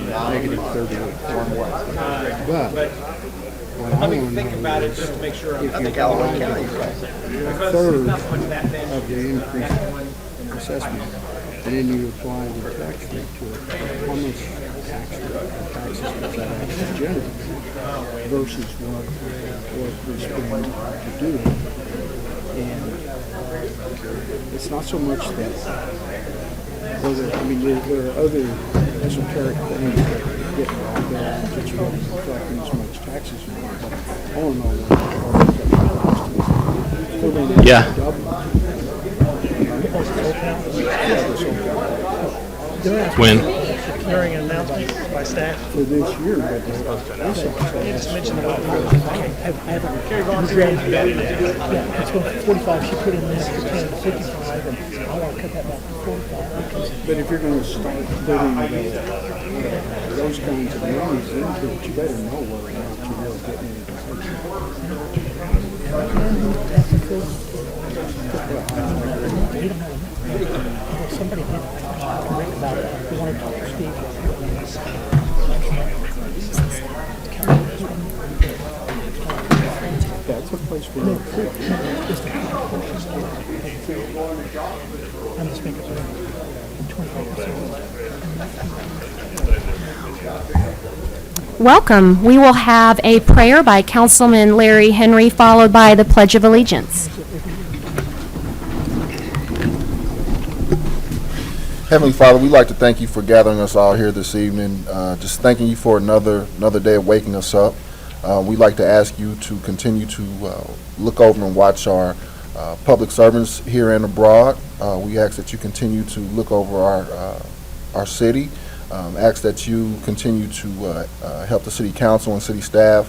negative 38. But what I Let me want to think know about it is just to make sure. if you Callaway apply County is right. a Because third not much of that damage. of the increased assessment, and then you apply the tax rate to it, how much taxes does that actually generate versus what we spend to do it. And it's not so much that there are other esoteric things that get involved there that you don't collecting as much taxes anymore. But all in all, Yeah. When? During an announcement by staff. for this year, but Just mentioned about Carrie Vaughn. Yeah, it's going to 45. She put in there for 10 to 55, and I want to cut that back to 45. But if you're going to start putting those kinds of monies into it, you better know whether or not you're really getting any Somebody did correct about that. We want to talk to Steve. That's a place for them. I'm just making 25%. Welcome. We will have a prayer by Councilman Larry Henry, followed by the Pledge of Allegiance. Heavenly Father, we'd like to thank you for gathering us all here this evening. Just thanking you for another day of waking us up. We'd like to ask you to continue to look over and watch our public servants here and abroad. We ask that you continue to look over our city. Ask that you continue to help the city council and city staff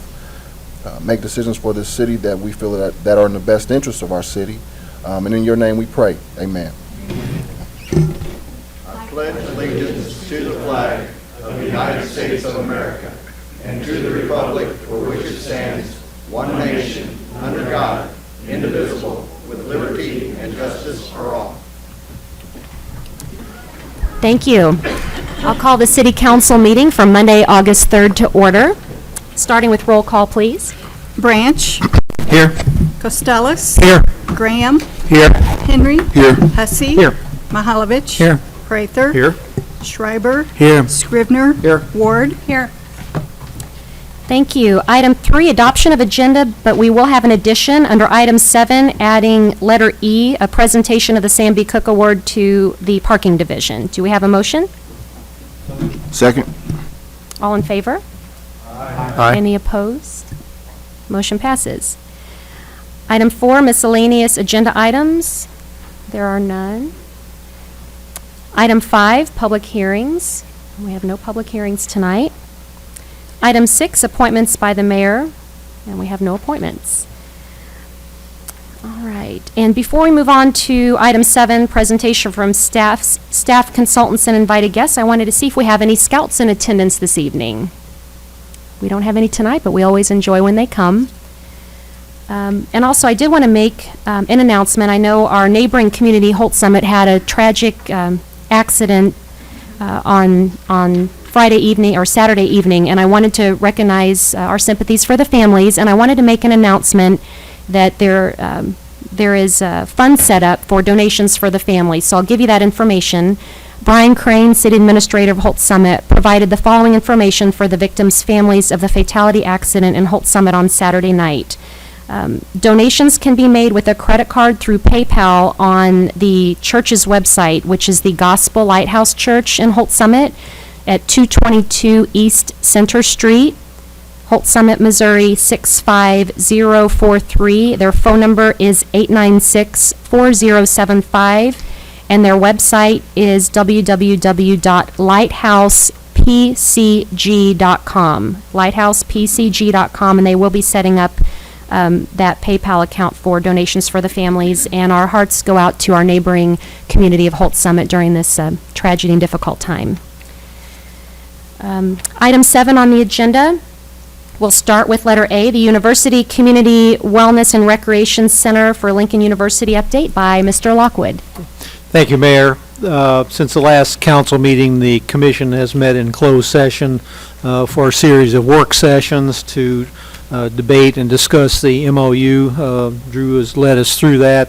make decisions for this city that we feel that are in the best interest of our city. And in your name we pray. Amen. Pledge allegiance to the flag of the United States of America and to the republic for which it stands, one nation, under God, indivisible, with liberty and justice for all. Thank you. I'll call the City Council meeting for Monday, August 3rd to order. Starting with roll call, please. Branch. Here. Costello. Here. Graham. Here. Henry. Here. Hussey. Here. Mahalovich. Here. Prather. Here. Schreiber. Here. Scrivener. Here. Ward. Here. Thank you. Item 3, adoption of agenda, but we will have an addition under item 7, adding letter E, a presentation of the Sam B. Cook Award to the Parking Division. Do we have a motion? Second. All in favor? Aye. Any opposed? Motion passes. Item 4, miscellaneous agenda items. There are none. Item 5, public hearings. We have no public hearings tonight. Item 6, appointments by the mayor, and we have no appointments. All right, and before we move on to item 7, presentation from staff consultants and invited guests, I wanted to see if we have any scouts in attendance this evening. We don't have any tonight, but we always enjoy when they come. And also, I did want to make an announcement. I know our neighboring community, Holt Summit, had a tragic accident on Friday evening or Saturday evening, and I wanted to recognize our sympathies for the families, and I wanted to make an announcement that there is a fund set up for donations for the families. So I'll give you that information. Brian Crane, City Administrator of Holt Summit, provided the following information for the victims' families of the fatality accident in Holt Summit on Saturday night. Donations can be made with a credit card through PayPal on the church's website, which is the Gospel Lighthouse Church in Holt Summit at 222 East Center Street, Holt Summit, Missouri 65043. Their phone number is 896-4075, and their website is www.lighthousepcg.com, lighthousepcg.com, and they will be setting up that PayPal account for donations for the families, and our hearts go out to our neighboring community of Holt Summit during this tragedy and difficult time. Item 7 on the agenda, we'll start with letter A, the University Community Wellness and Recreation Center for Lincoln University update by Mr. Lockwood. Thank you, Mayor. since the last council meeting, the commission has met in closed session for a series of work sessions to debate and discuss the MOU. Drew has led us through that.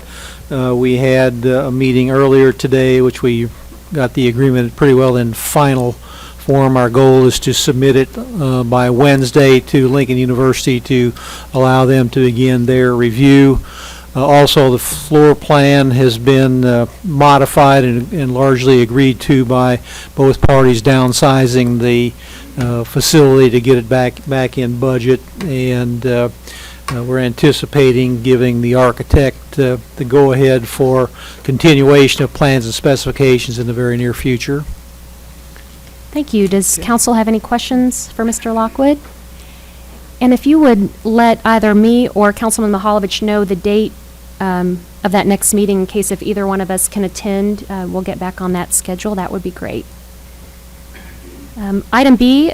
We had a meeting earlier today, which we got the agreement pretty well in final form. Our goal is to submit it by Wednesday to Lincoln University to allow them to begin their review. Also, the floor plan has been modified and largely agreed to by both parties, downsizing the facility to get it back in budget, and we're anticipating giving the architect the go-ahead for continuation of plans and specifications in the very near future. Thank you. Does council have any questions for Mr. Lockwood? And if you would let either me or Councilman Mihalovich know the date of that next meeting, in case if either one of us can attend, we'll get back on that schedule. That would be great. Item B,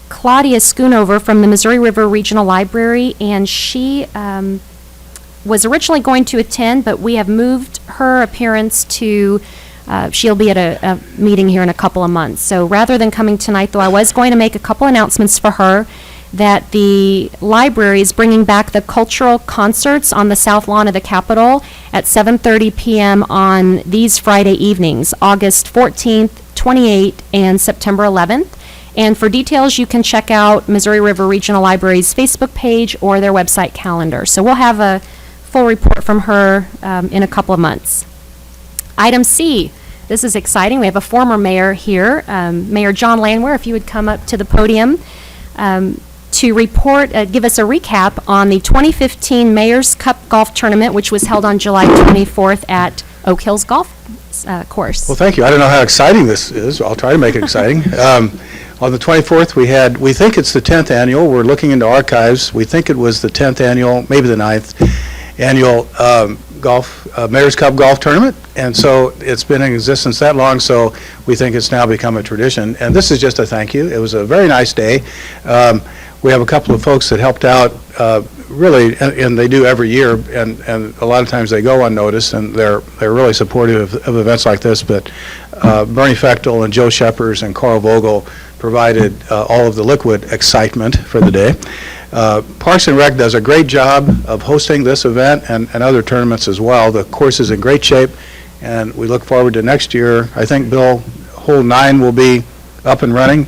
Claudia Schoonover from the Missouri River Regional Library, and she was originally going to attend, but we have moved her appearance to she'll be at a meeting here in a couple of months. So rather than coming tonight, though, I was going to make a couple announcements for her that the library is bringing back the cultural concerts on the south lawn of the Capitol at 7:30 p.m. on these Friday evenings, August 14th, 28th, and September 11th. And for details, you can check out Missouri River Regional Library's Facebook page or their website calendar. So we'll have a full report from her in a couple of months. Item C, this is exciting. We have a former mayor here, Mayor John Landwehr, if you would come up to the podium to report, give us a recap on the 2015 Mayor's Cup Golf Tournament, which was held on July 24th at Oak Hills Golf Course. Well, thank you. I don't know how exciting this is. I'll try to make it exciting. On the 24th, we think it's the 10th annual. We're looking into archives. We think it was the 10th annual, maybe the 9th annual Mayor's Cup Golf Tournament. And so it's been in existence that long, so we think it's now become a tradition. And this is just a thank you. It was a very nice day. We have a couple of folks that helped out, really, and they do every year, and a lot of times they go unnoticed, and they're really supportive of events like this. But Bernie Fechtel and Joe Sheppers and Carl Vogel provided all of the liquid excitement for the day. Parks and Rec does a great job of hosting this event and other tournaments as well. The course is in great shape, and we look forward to next year. I think, Bill, Hole 9 will be up and running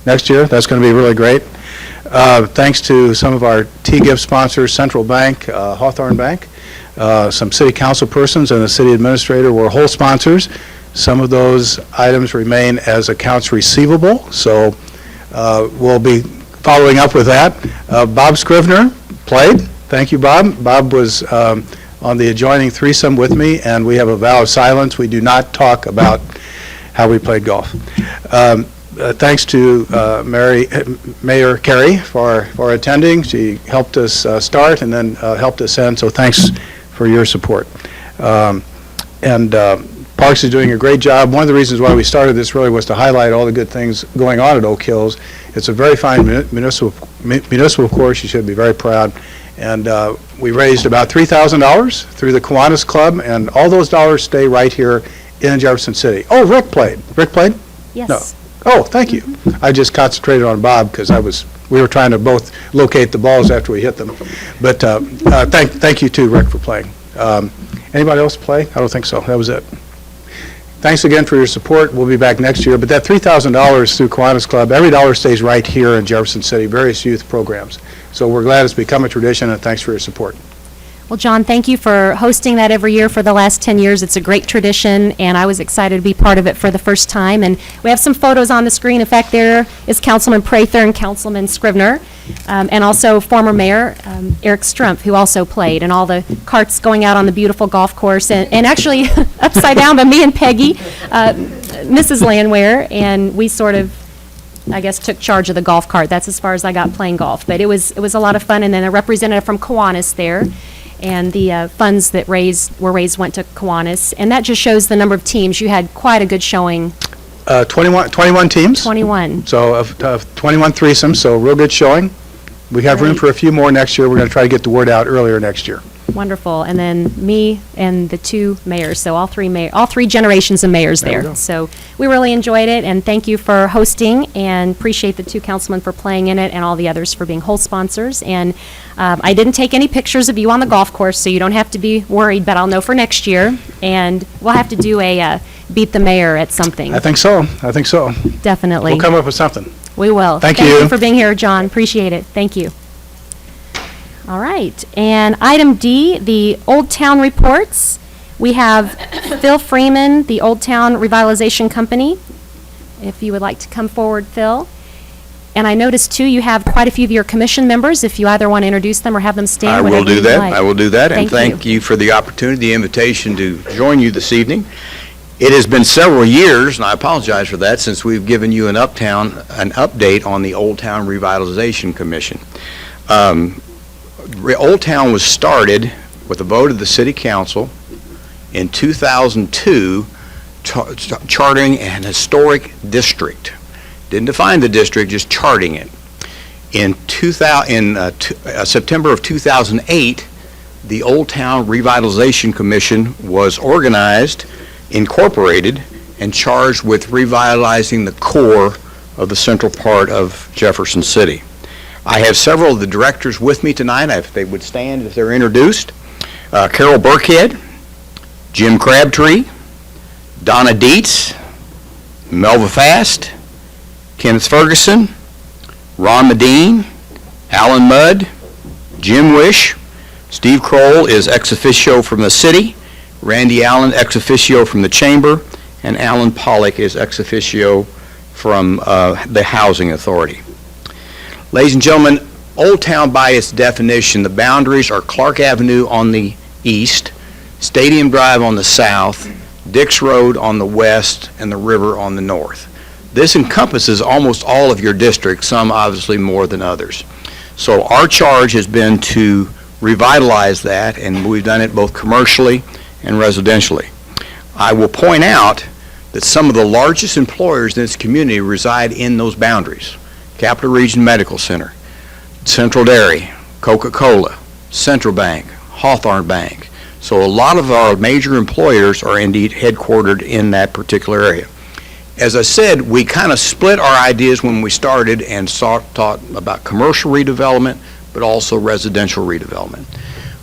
next year. That's going to be really great. Thanks to some of our T-Gift sponsors, Central Bank, Hawthorne Bank, some city council persons, and the city administrator were whole sponsors. Some of those items remain as accounts receivable, so we'll be following up with that. Bob Scrivener played. Thank you, Bob. Bob was on the adjoining threesome with me, and we have a vow of silence. We do not talk about how we played golf. Thanks to Mayor Carey for attending. She helped us start and then helped us end, so thanks for your support. Parks is doing a great job. One of the reasons why we started this really was to highlight all the good things going on at Oak Hills. It's a very fine municipal course. You should be very proud. And we raised about $3,000 through the Kiwanis Club, and all those dollars stay right here in Jefferson City. Oh, Rick played. Rick played? Yes. No. Oh, thank you. I just concentrated on Bob because we were trying to both locate the balls after we hit them. But thank you too, Rick, for playing. Anybody else play? I don't think so. That was it. Thanks again for your support. We'll be back next year. But that $3,000 through Kiwanis Club, every dollar stays right here in Jefferson City, various youth programs. So we're glad it's become a tradition, and thanks for your support. Well, John, thank you for hosting that every year for the last 10 years. It's a great tradition, and I was excited to be part of it for the first time. And we have some photos on the screen. In fact, there is Councilman Prather and Councilman Scrivener, and also former Mayor Eric Strumpf, who also played, and all the carts going out on the beautiful golf course. And actually, upside down, but me and Peggy, Mrs. Landwehr, and we sort of, I guess, took charge of the golf cart. That's as far as I got playing golf. But it was a lot of fun, and then a representative from Kiwanis there. And the funds that were raised went to Kiwanis. And that just shows the number of teams. You had quite a good showing. 21 teams. 21. So of 21 threesomes, so real good showing. We have room for a few more next year. We're going to try to get the word out earlier next year. Wonderful. And then me and the two mayors, so all three generations of mayors there. So we really enjoyed it, and thank you for hosting, and appreciate the two councilmen for playing in it, and all the others for being whole sponsors. And I didn't take any pictures of you on the golf course, so you don't have to be worried, but I'll know for next year. And we'll have to do a beat the mayor at something. I think so. Definitely. We'll come up with something. We will. Thank Thank you. you for being here, John. Appreciate it. Thank you. All right. And item D, the Old Town reports. We have Phil Freeman, the Old Town Revitalization Company. If you would like to come forward, Phil. And I noticed, too, you have quite a few of your commission members. If you either want to introduce them or have them stand, I will whatever do you'd that. like. I will do that. And Thank thank you for the opportunity, the invitation to join you this evening. It has been several years, and I apologize for that, since we've given you an update on the Old Town Revitalization Commission. Old Town was started with a vote of the City Council in 2002, charting an historic district. Didn't define the district, just charting it. In September of 2008, the Old Town Revitalization Commission was organized, incorporated, and charged with revitalizing the core of the central part of Jefferson City. I have several of the directors with me tonight, if they would stand if they're introduced. Carol Burkhead, Jim Crabtree, Donna Dietz, Melva Fast, Kenneth Ferguson, Ron Medine, Alan Mudd, Jim Wish, Steve Kroll is ex officio from the city, Randy Allen ex officio from the chamber, and Alan Pollock is ex officio from the Housing Authority. Ladies and gentlemen, Old Town by its definition, the boundaries are Clark Avenue on the east, Stadium Drive on the south, Dix Road on the west, and the river on the north. This encompasses almost all of your district, some obviously more than others. So our charge has been to revitalize that, and we've done it both commercially and residentially. I will point out that some of the largest employers in this community reside in those boundaries. Capital Region Medical Center, Central Dairy, Coca-Cola, Central Bank, Hawthorne Bank. So a lot of our major employers are indeed headquartered in that particular area. As I said, we kind of split our ideas when we started and thought about commercial redevelopment, but also residential redevelopment.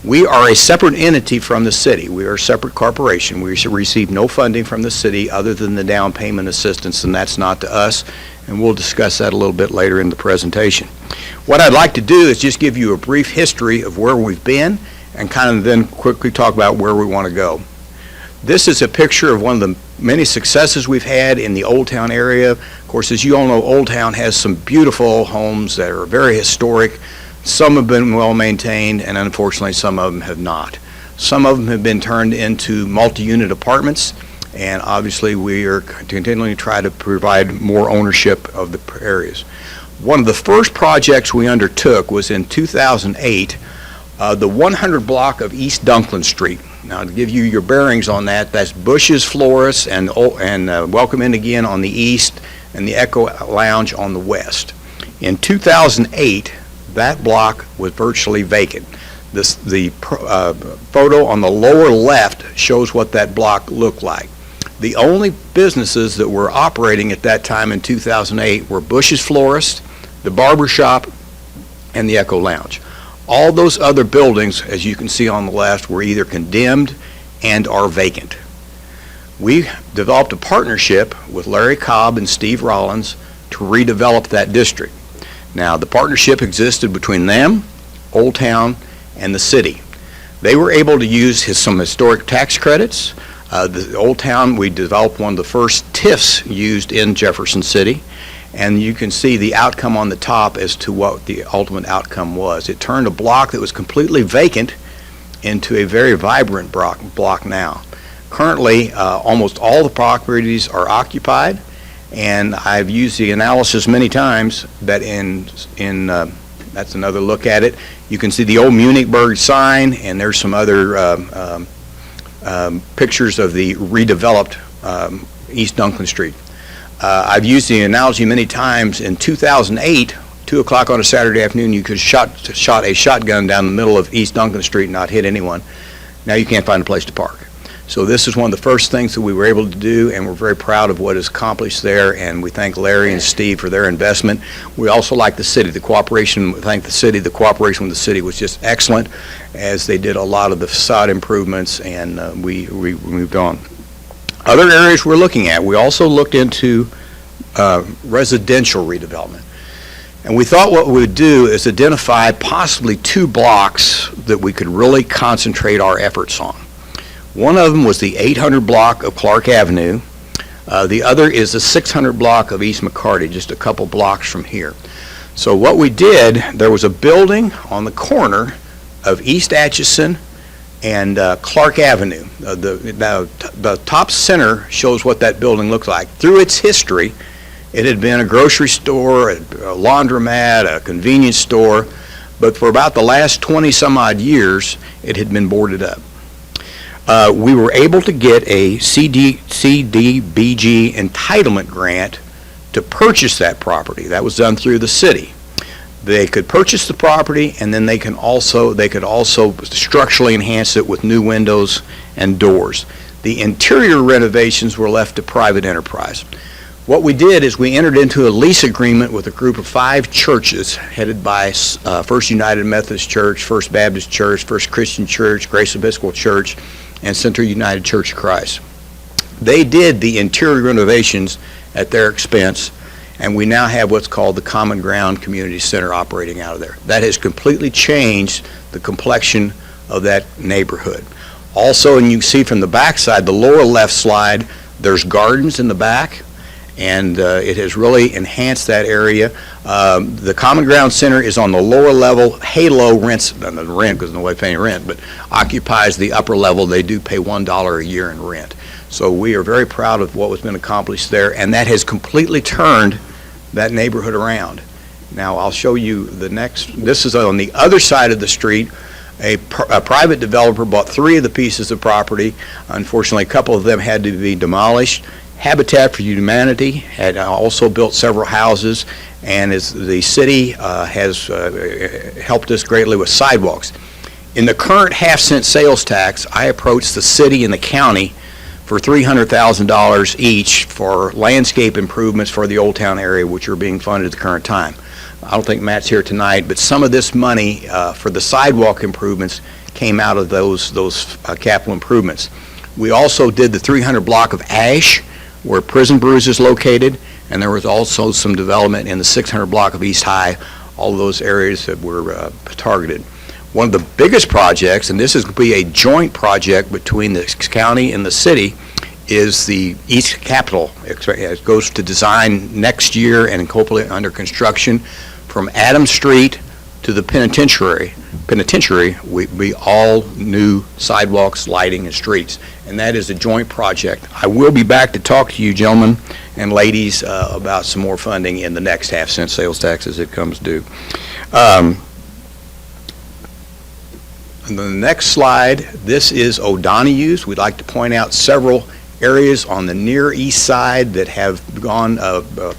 We are a separate entity from the city. We are a separate corporation. We receive no funding from the city other than the down payment assistance, and that's not to us, and we'll discuss that a little bit later in the presentation. What I'd like to do is just give you a brief history of where we've been and kind of then quickly talk about where we want to go. This is a picture of one of the many successes we've had in the Old Town area. Of course, as you all know, Old Town has some beautiful homes that are very historic. Some have been well maintained, and unfortunately some of them have not. Some of them have been turned into multi-unit apartments, and obviously we are continuing to try to provide more ownership of the areas. One of the first projects we undertook was in 2008, the 100 block of East Dunklin Street. Now, to give you your bearings on that, that's Bush's Florist and Welcome In Again on the east, and the Echo Lounge on the west. In 2008, that block was virtually vacant. The photo on the lower left shows what that block looked like. The only businesses that were operating at that time in 2008 were Bush's Florist, the Barber Shop, and the Echo Lounge. All those other buildings, as you can see on the left, were either condemned and are vacant. We developed a partnership with Larry Cobb and Steve Rollins to redevelop that district. Now, the partnership existed between them, Old Town, and the city. They were able to use some historic tax credits. The Old Town, we developed one of the first TIFs used in Jefferson City, and you can see the outcome on the top as to what the ultimate outcome was. It turned a block that was completely vacant into a very vibrant block now. Currently, almost all the properties are occupied, and I've used the analysis many times that that's another look at it. You can see the old Munichburg sign, and there's some other pictures of the redeveloped East Dunklin Street. I've used the analogy many times. In 2008, 2 o'clock on a Saturday afternoon, you could shot a shotgun down the middle of East Duncan Street and not hit anyone. Now you can't find a place to park. So this is one of the first things that we were able to do, and we're very proud of what is accomplished there, and we thank Larry and Steve for their investment. We also like the city, the cooperation with the city was just excellent, as they did a lot of the facade improvements, and we moved on. Other areas we're looking at, we also looked into residential redevelopment. And we thought what we would do is identify possibly 2 blocks that we could really concentrate our efforts on. One of them was the 800 block of Clark Avenue. The other is the 600 block of East McCarty, just a couple blocks from here. So what we did, there was a building on the corner of East Atchison and Clark Avenue. The top center shows what that building looked like. Through its history, it had been a grocery store, a laundromat, a convenience store, but for about the last 20-some-odd years, it had been boarded up. We were able to get a CDBG entitlement grant to purchase that property. That was done through the city. They could purchase the property, and then they could also structurally enhance it with new windows and doors. The interior renovations were left to private enterprise. What we did is we entered into a lease agreement with a group of 5 churches headed by First United Methodist Church, First Baptist Church, First Christian Church, Grace Episcopal Church, and Central United Church of Christ. They did the interior renovations at their expense, and we now have what's called the Common Ground Community Center operating out of there. That has completely changed the complexion of that neighborhood. Also, and you can see from the back side, the lower left slide, there's gardens in the back, and it has really enhanced that area. The Common Ground Center is on the lower level. Halo rents, not the rent because nobody's paying rent, but occupies the upper level. They do pay $1 a year in rent. So we are very proud of what has been accomplished there, and that has completely turned that neighborhood around. Now I'll show you the next. This is on the other side of the street. A private developer bought 3 of the pieces of property. Unfortunately, a couple of them had to be demolished. Habitat for Humanity had also built several houses, and the city has helped us greatly with sidewalks. In the current half-cent sales tax, I approached the city and the county for $300,000 each for landscape improvements for the Old Town area, which are being funded at the current time. I don't think Matt's here tonight, but some of this money for the sidewalk improvements came out of those capital improvements. We also did the 300 block of Ash, where Prison Brews is located, and there was also some development in the 600 block of East High, all of those areas that were targeted. One of the biggest projects, and this is going to be a joint project between the county and the city, is the East Capitol. It goes to design next year and hopefully under construction from Adams Street to the penitentiary. We be all new sidewalks, lighting, and streets, and that is a joint project. I will be back to talk to you, gentlemen and ladies, about some more funding in the next half-cent sales tax as it comes due. On the next slide, this is O'Donoghue's. We'd like to point out several areas on the Near East Side that have gone,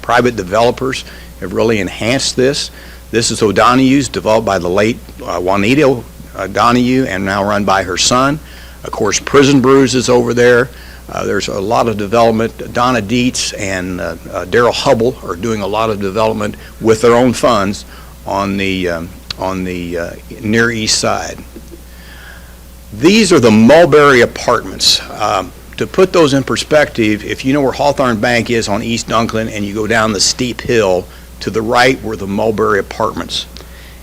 private developers have really enhanced this. This is O'Donoghue's, developed by the late Juanita Donoghue and now run by her son. Of course, Prison Brews is over there. There's a lot of development. Donna Dietz and Daryl Hubble are doing a lot of development with their own funds on the Near East Side. These are the Mulberry Apartments. To put those in perspective, if you know where Hawthorne Bank is on East Dunklin and you go down the steep hill, to the right were the Mulberry Apartments.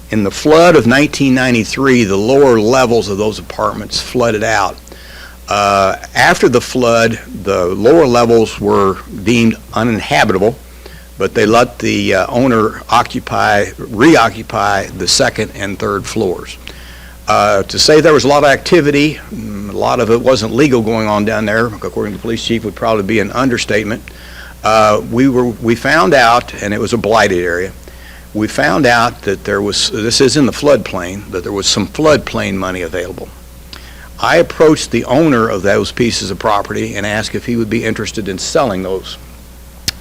In the flood of 1993, the lower levels of those apartments flooded out. After the flood, the lower levels were deemed uninhabitable, but they let the owner reoccupy the second and third floors. To say there was a lot of activity, a lot of it wasn't legal going on down there, according to the police chief, would probably be an understatement. We found out, and it was a blighted area, we found out that there was, this is in the floodplain, that there was some floodplain money available. I approached the owner of those pieces of property and asked if he would be interested in selling those.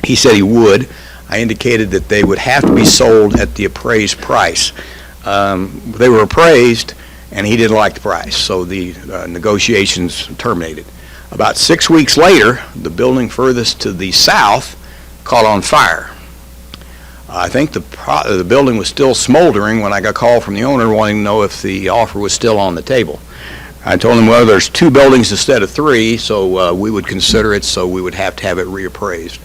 He said he would. I indicated that they would have to be sold at the appraised price. They were appraised, and he didn't like the price, so the negotiations terminated. About 6 weeks later, the building furthest to the south caught on fire. I think the building was still smoldering when I got a call from the owner wanting to know if the offer was still on the table. I told him, well, there's 2 buildings instead of 3, so we would consider it, so we would have to have it reappraised.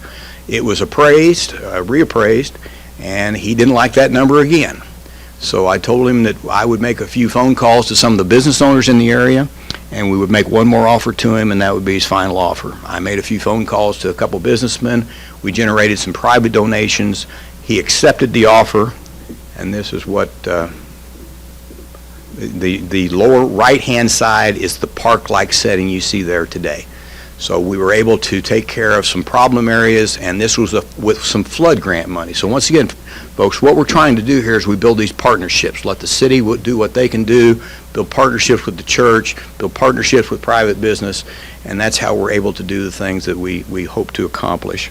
It was reappraised, and he didn't like that number again. So I told him that I would make a few phone calls to some of the business owners in the area, and we would make one more offer to him, and that would be his final offer. I made a few phone calls to a couple businessmen. We generated some private donations. He accepted the offer, and this is what the lower right-hand side is the park-like setting you see there today. So we were able to take care of some problem areas, and this was with some flood grant money. So once again, folks, what we're trying to do here is we build these partnerships. Let the city do what they can do, build partnerships with the church, build partnerships with private business, and that's how we're able to do the things that we hope to accomplish.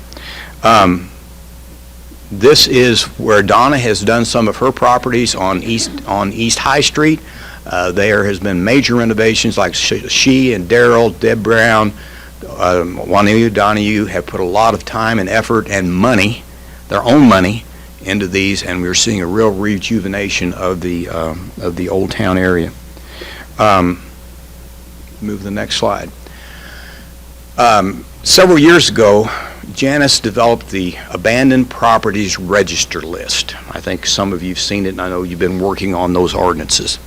This is where Donna has done some of her properties on East High Street. There has been major renovations, like she and Daryl, Deb Brown, Juanita Donahue have put a lot of time and effort and money, their own money, into these, and we're seeing a real rejuvenation of the Old Town area. Move to the next slide. Several years ago, Janice developed the Abandoned Properties Register List. I think some of you have seen it, and I know you've been working on those ordinances.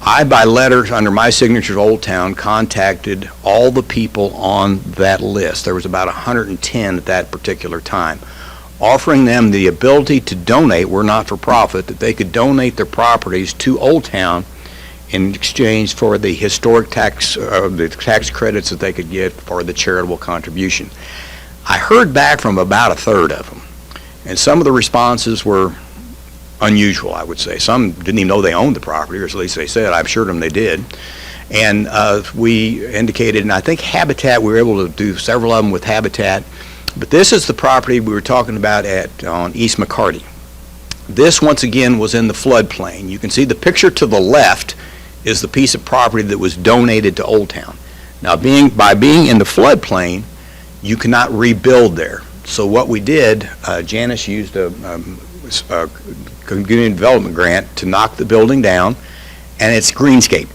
I, by letter, under my signature to Old Town, contacted all the people on that list. There was about 110 at that particular time, offering them the ability to donate, we're not-for-profit, that they could donate their properties to Old Town in exchange for the historic tax, the tax credits that they could get for the charitable contribution. I heard back from about a third of them, and some of the responses were unusual, I would say. Some didn't even know they owned the property, or at least they said. I assured them they did. And we indicated, and I think Habitat, we were able to do several of them with Habitat, but this is the property we were talking about on East McCarty. This, once again, was in the floodplain. You can see the picture to the left is the piece of property that was donated to Old Town. Now, by being in the floodplain, you cannot rebuild there. So what we did, Janice used a community development grant to knock the building down, and it's greenscape.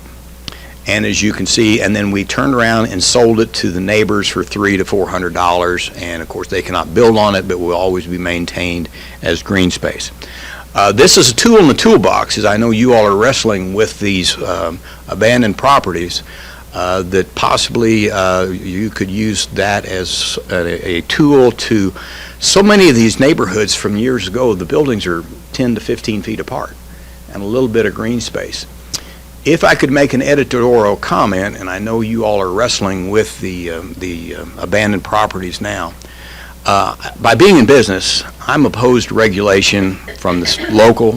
And as you can see, and then we turned around and sold it to the neighbors for $300 to $400, and of course they cannot build on it, but will always be maintained as green space. This is a tool in the toolbox, as I know you all are wrestling with these abandoned properties, that possibly you could use that as a tool to, so many of these neighborhoods from years ago, the buildings are 10 to 15 feet apart and a little bit of green space. If I could make an editorial comment, and I know you all are wrestling with the abandoned properties now, by being in business, I'm opposed to regulation from the local,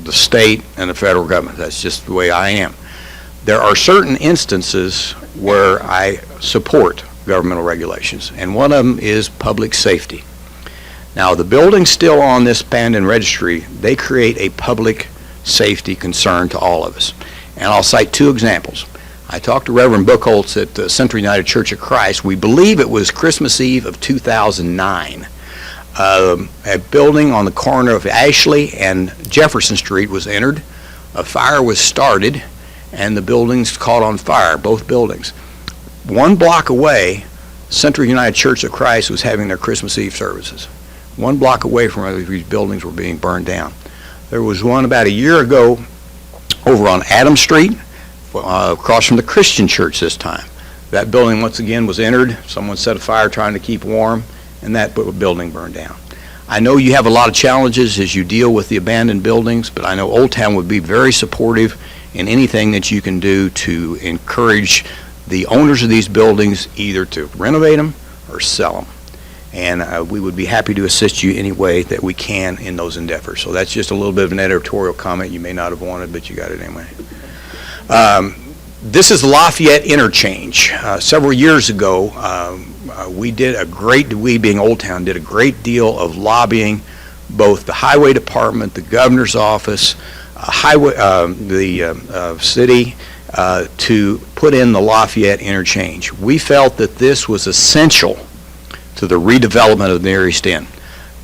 the state, and the federal government. That's just the way I am. There are certain instances where I support governmental regulations, and one of them is public safety. Now, the buildings still on this abandoned registry, they create a public safety concern to all of us. And I'll cite 2 examples. I talked to Reverend Buchholz at the Central United Church of Christ. We believe it was Christmas Eve of 2009. A building on the corner of Ashley and Jefferson Street was entered. A fire was started, and the buildings caught on fire, both buildings. 1 block away, Central United Church of Christ was having their Christmas Eve services. 1 block away from where these buildings were being burned down. There was one about a year ago over on Adams Street, across from the Christian church this time. That building, once again, was entered. Someone set a fire trying to keep warm, and that building burned down. I know you have a lot of challenges as you deal with the abandoned buildings, but I know Old Town would be very supportive in anything that you can do to encourage the owners of these buildings either to renovate them or sell them. And we would be happy to assist you any way that we can in those endeavors. So that's just a little bit of an editorial comment you may not have wanted, but you got it anyway. This is the Lafayette Interchange. Several years ago, we being Old Town, did a great deal of lobbying both the highway department, the governor's office, the city, to put in the Lafayette interchange. We felt that this was essential to the redevelopment of the Near East End,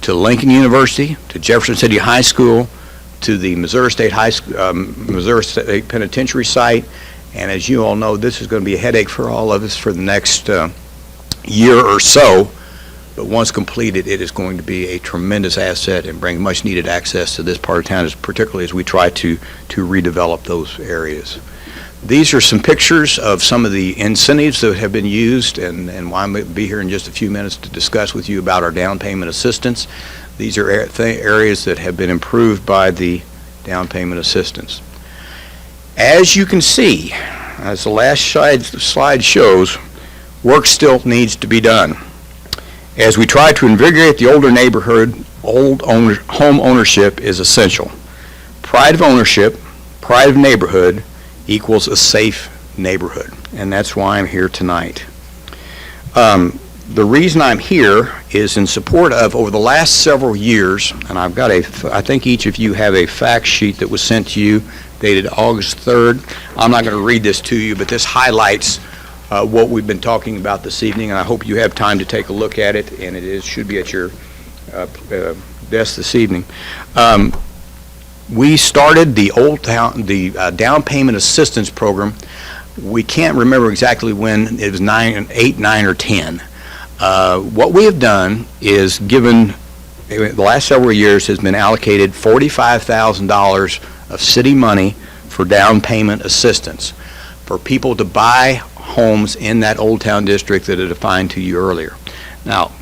to Lincoln University, to Jefferson City High School, to the Missouri State Penitentiary site, and as you all know, this is going to be a headache for all of us for the next year or so, but once completed, it is going to be a tremendous asset and bring much needed access to this part of town, particularly as we try to redevelop those areas. These are some pictures of some of the incentives that have been used, and I'm going to be here in just a few minutes to discuss with you about our down payment assistance. These are areas that have been improved by the down payment assistance. As you can see, as the last slide shows, work still needs to be done. As we try to invigorate the older neighborhood, home ownership is essential. Pride of ownership, pride of neighborhood equals a safe neighborhood, and that's why I'm here tonight. The reason I'm here is in support of, over the last several years, and I've got I think each of you have a fact sheet that was sent to you dated August 3rd. I'm not going to read this to you, but this highlights what we've been talking about this evening, and I hope you have time to take a look at it, and should be at your desk this evening. We started the down payment assistance program. We can't remember exactly when. It was 8, 9, or 10. What we have done is the last several years has been allocated $45,000 of city money for down payment assistance for people to buy homes in that Old Town district that I defined to you earlier. Now,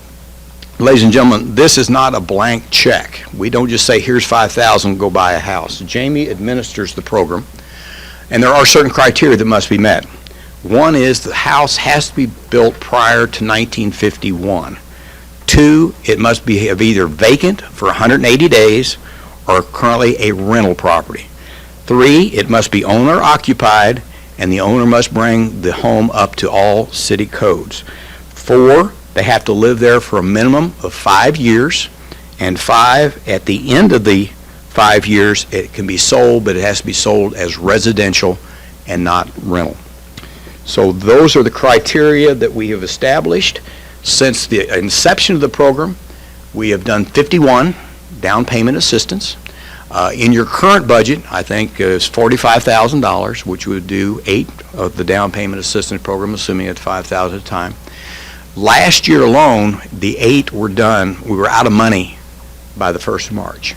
ladies and gentlemen, this is not a blank check. We don't just say, here's $5,000, go buy a house. Jamie administers the program, and there are certain criteria that must be met. One is the house has to be built prior to 1951. 2, it must be either vacant for 180 days or currently a rental property. 3, it must be owner occupied, and the owner must bring the home up to all city codes. 4, they have to live there for a minimum of 5 years, and 5, at the end of the 5 years, it can be sold, but it has to be sold as residential and not rental. So those are the criteria that we have established. Since the inception of the program, we have done 51 down payment assistance. In your current budget, I think is $45,000, which would do 8 of the down payment assistance program, assuming at $5,000 at a time. Last year alone, the 8 were done. We were out of money by the 1st of March.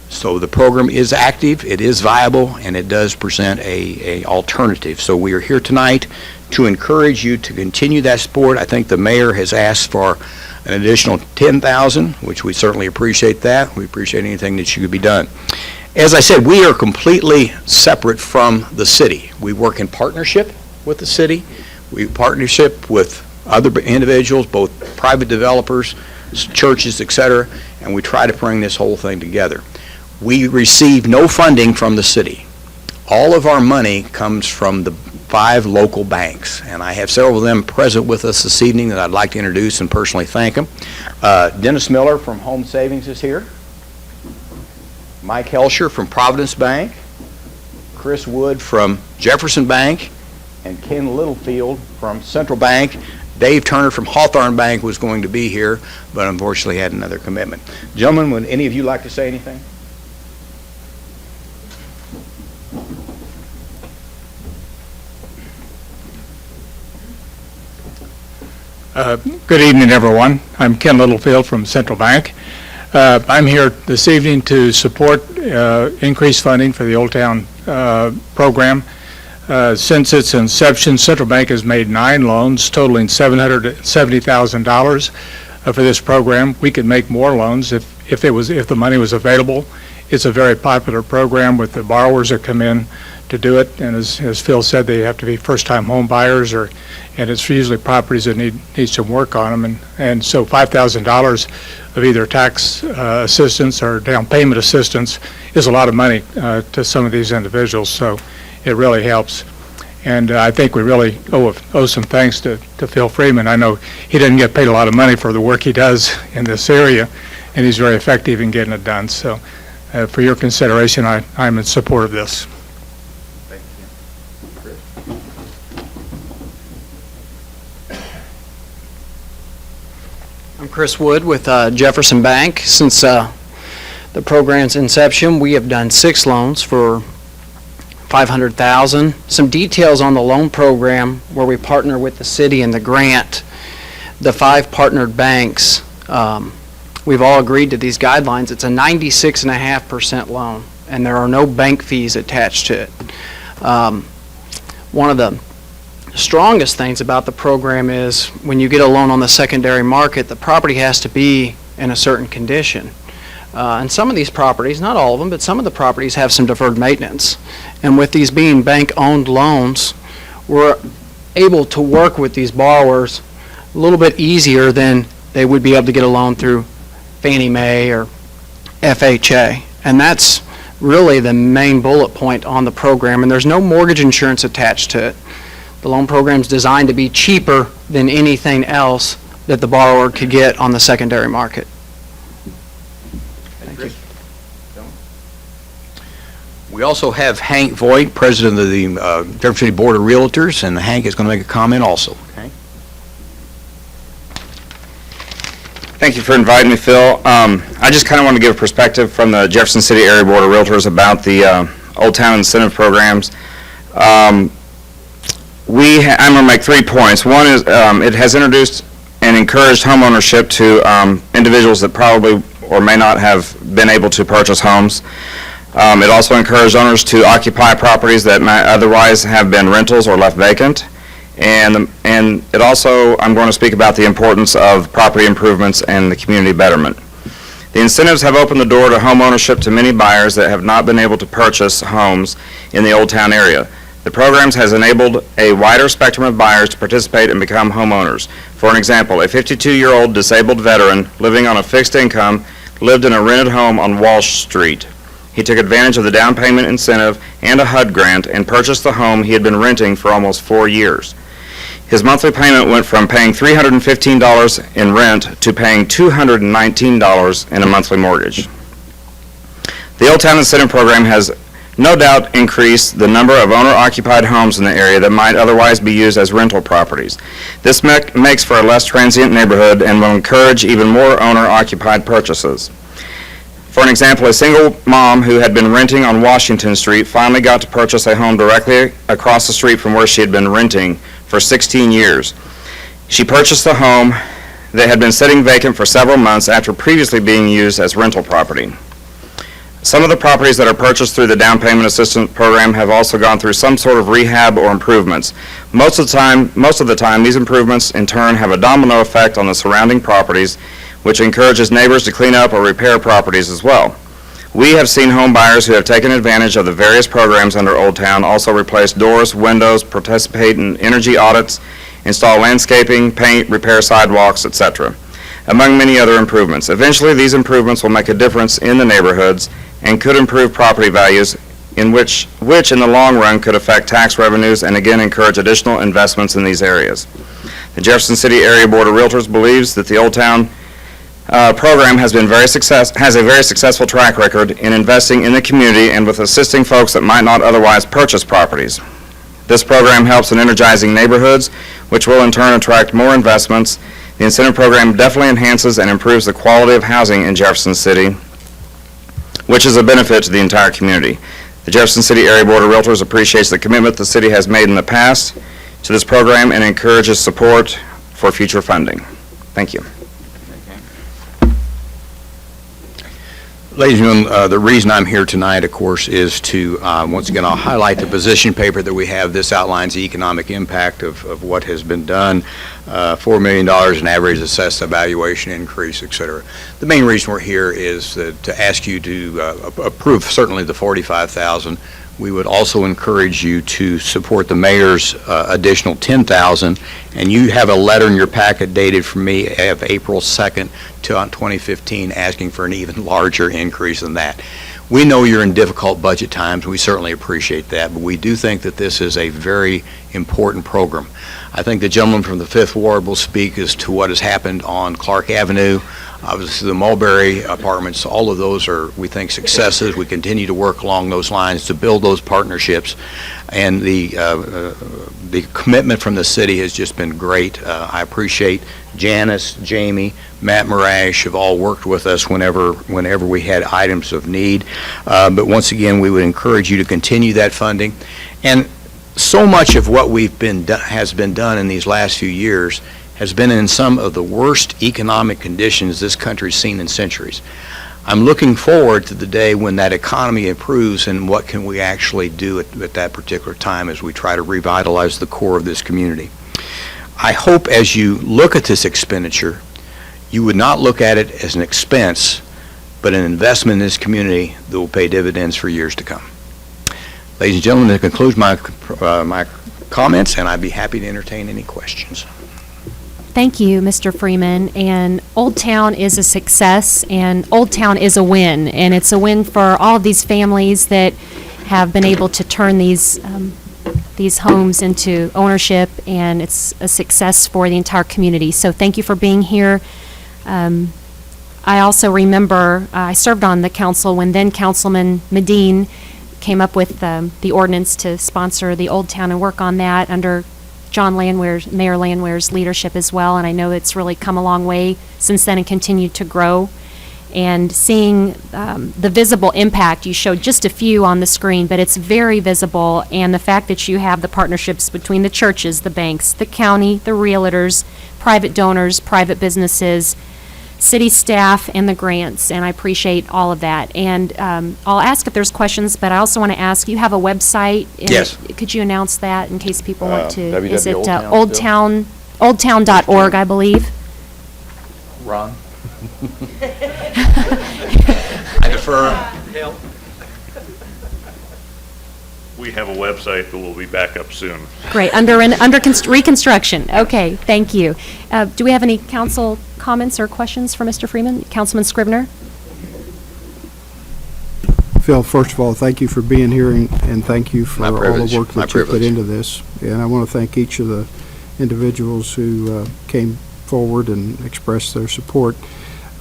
So the program is active, it is viable, and it does present a alternative. So we are here tonight to encourage you to continue that support. I think the mayor has asked for an additional $10,000, which we certainly appreciate that. We appreciate anything that should be done. As I said, we are completely separate from the city. We work in partnership with the city. We partnership with other individuals, both private developers, churches, etc., and we try to bring this whole thing together. We receive no funding from the city. All of our money comes from the 5 local banks, and I have several of them present with us this evening that I'd like to introduce and personally thank them. Dennis Miller from Home Savings is here. Mike Helsher from Providence Bank. Chris Wood from Jefferson Bank, and Ken Littlefield from Central Bank. Dave Turner from Hawthorne Bank was going to be here, but unfortunately had another commitment. Gentlemen, would any of you like to say anything? Good evening, everyone. I'm Ken Littlefield from Central Bank. I'm here this evening to support increased funding for the Old Town program. Since its inception, Central Bank has made 9 loans totaling $770,000 for this program. We could make more loans if the money was available. It's a very popular program with the borrowers that come in to do it, and as Phil said, they have to be first-time home buyers, and it's usually properties that need some work on them, and so $5,000 of either tax assistance or down payment assistance is a lot of money to some of these individuals, so it really helps. And I think we really owe some thanks to Phil Freeman. I know he doesn't get paid a lot of money for the work he does in this area, and he's very effective in getting it done. So for your consideration, I'm in support of this. I'm Chris Wood with Jefferson Bank. Since the program's inception, we have done 6 loans for $500,000. Some details on the loan program where we partner with the city and the grant. The 5 partnered banks, we've all agreed to these guidelines. It's a 96.5% loan, and there are no bank fees attached to it. One of the strongest things about the program is when you get a loan on the secondary market, the property has to be in a certain condition. And some of these properties, not all of them, but some of the properties have some deferred maintenance. And with these being bank-owned loans, we're able to work with these borrowers a little bit easier than they would be able to get a loan through Fannie Mae or FHA. And that's really the main bullet point on the program. And there's no mortgage insurance attached to it. The loan program is designed to be cheaper than anything else that the borrower could get on the secondary market. Thank you. We also have Hank Voigt, President of the Jefferson City Board of Realtors, and Hank is going to make a comment also. Hank? Thank you for inviting me, Phil. I just kind of want to give a perspective from the Jefferson City Area Board of Realtors about the Old Town Incentive Programs. I'm going to make 3 points. One is it has introduced and encouraged home ownership to individuals that probably or may not have been able to purchase homes. It also encouraged owners to occupy properties that might otherwise have been rentals or left vacant. And it also, I'm going to speak about the importance of property improvements and the community betterment. The incentives have opened the door to home ownership to many buyers that have not been able to purchase homes in the Old Town area. The programs has enabled a wider spectrum of buyers to participate and become homeowners. For an example, a 52-year-old disabled veteran living on a fixed income lived in a rented home on Walsh Street. He took advantage of the down payment incentive and a HUD grant and purchased the home he had been renting for almost 4 years. His monthly payment went from paying $315 in rent to paying $219 in a monthly mortgage. The Old Town Incentive Program has no doubt increased the number of owner-occupied homes in the area that might otherwise be used as rental properties. This makes for a less transient neighborhood and will encourage even more owner-occupied purchases. For an example, a single mom who had been renting on Washington Street finally got to purchase a home directly across the street from where she had been renting for 16 years. She purchased the home that had been sitting vacant for several months after previously being used as rental property. Some of the properties that are purchased through the Down Payment Assistance Program have also gone through some sort of rehab or improvements. Most of the time, these improvements in turn have a domino effect on the surrounding properties, which encourages neighbors to clean up or repair properties as well. We have seen home buyers who have taken advantage of the various programs under Old Town also replace doors, windows, participate in energy audits, install landscaping, paint, repair sidewalks, etc., among many other improvements. Eventually, these improvements will make a difference in the neighborhoods and could improve property values, which in the long run could affect tax revenues and again encourage additional investments in these areas. The Jefferson City Area Board of Realtors believes that the Old Town program has a very successful track record in investing in the community and with assisting folks that might not otherwise purchase properties. This program helps in energizing neighborhoods, which will in turn attract more investments. The incentive program definitely enhances and improves the quality of housing in Jefferson City, which is a benefit to the entire community. The Jefferson City Area Board of Realtors appreciates the commitment the city has made in the past to this program and encourages support for future funding. Thank you. Ladies and gentlemen, the reason I'm here tonight, of course, is to, once again, I'll highlight the position paper that we have. This outlines the economic impact of what has been done, $4 million in average assessed evaluation increase, et cetera. The main reason we're here is to ask you to approve certainly the $45,000. We would also encourage you to support the mayor's additional $10,000, and you have a letter in your packet dated from me of April 2nd to 2015 asking for an even larger increase than that. We know you're in difficult budget times. We certainly appreciate that, but we do think that this is a very important program. I think the gentleman from the Fifth Ward will speak as to what has happened on Clark Avenue. Obviously, the Mulberry Apartments, all of those are, we think, successes. We continue to work along those lines to build those partnerships. And the commitment from the city has just been great. I appreciate Janice, Jamie, Matt Marash have all worked with us whenever we had items of need. But once again, we would encourage you to continue that funding. And so much of what has been done in these last few years has been in some of the worst economic conditions this country's seen in centuries. I'm looking forward to the day when that economy improves and what can we actually do at that particular time as we try to revitalize the core of this community. I hope as you look at this expenditure, you would not look at it as an expense, but an investment in this community that will pay dividends for years to come. Ladies and gentlemen, that concludes my comments, and I'd be happy to entertain any questions. Thank you, Mr. Freeman. And Old Town is a success, and Old Town is a win. And it's a win for all of these families that have been able to turn these homes into ownership, and it's a success for the entire community. So thank you for being here. I also remember I served on the council when then Councilman Medine came up with the ordinance to sponsor the Old Town and work on that under Mayor Landwehr's leadership as well, and I know it's really come a long way since then and continued to grow. And seeing the visible impact, you showed just a few on the screen, but it's very visible, and the fact that you have the partnerships between the churches, the banks, the county, the realtors, private donors, private businesses, city staff, and the grants, and I appreciate all of that. And I'll ask if there's questions, but I also want to ask, you have a website? Yes. Could you announce that in case people want to? Is it www.oldtown oldtown.org, I believe? Ron? I defer. We have a website that will be back up soon. Great, under reconstruction. Okay, thank you. Do we have any council comments or questions for Mr. Freeman? Councilman Scrivener? Phil, first of all, thank you for being here, and thank you for all the work that you put into this. And I want to thank each of the individuals who came forward and expressed their support.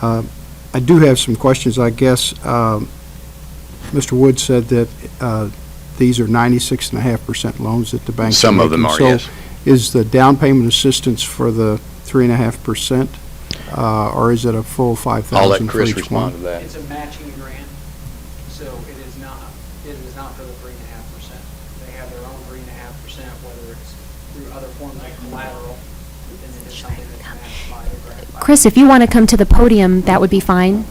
I do have some questions, I guess. Mr. Wood said that these are 96.5% loans that the banks are Some of them making. are, yes. So is the down payment assistance for the 3.5%, or is it a full $5,000 I'll let for Chris each respond one? to that. It's a matching grant, so it is not for the 3.5%. They have their own 3.5%, whether it's through other forms of collateral, and it is something that's matched by the grant. Chris, if you want to come to the podium, that would be fine,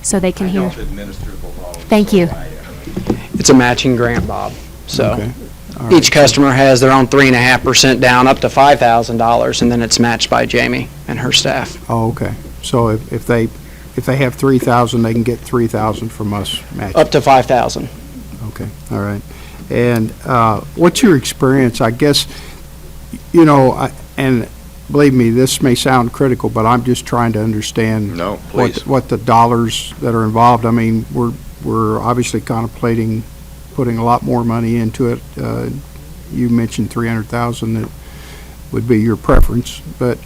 so they can hear. Thank you. It's a matching grant, Bob. So Okay. All right. each customer has their own 3.5% down, up to $5,000, and then it's matched by Jamie and her staff. Oh, okay. So if they have 3,000, they can get 3,000 from us matched? Up to 5,000. Okay, all right. And what's your experience? I guess, and believe me, this may sound critical, but I'm just trying to understand No, please. what the dollars that are involved. I mean, we're obviously contemplating putting a lot more money into it. You mentioned 300,000, that would be your preference, but.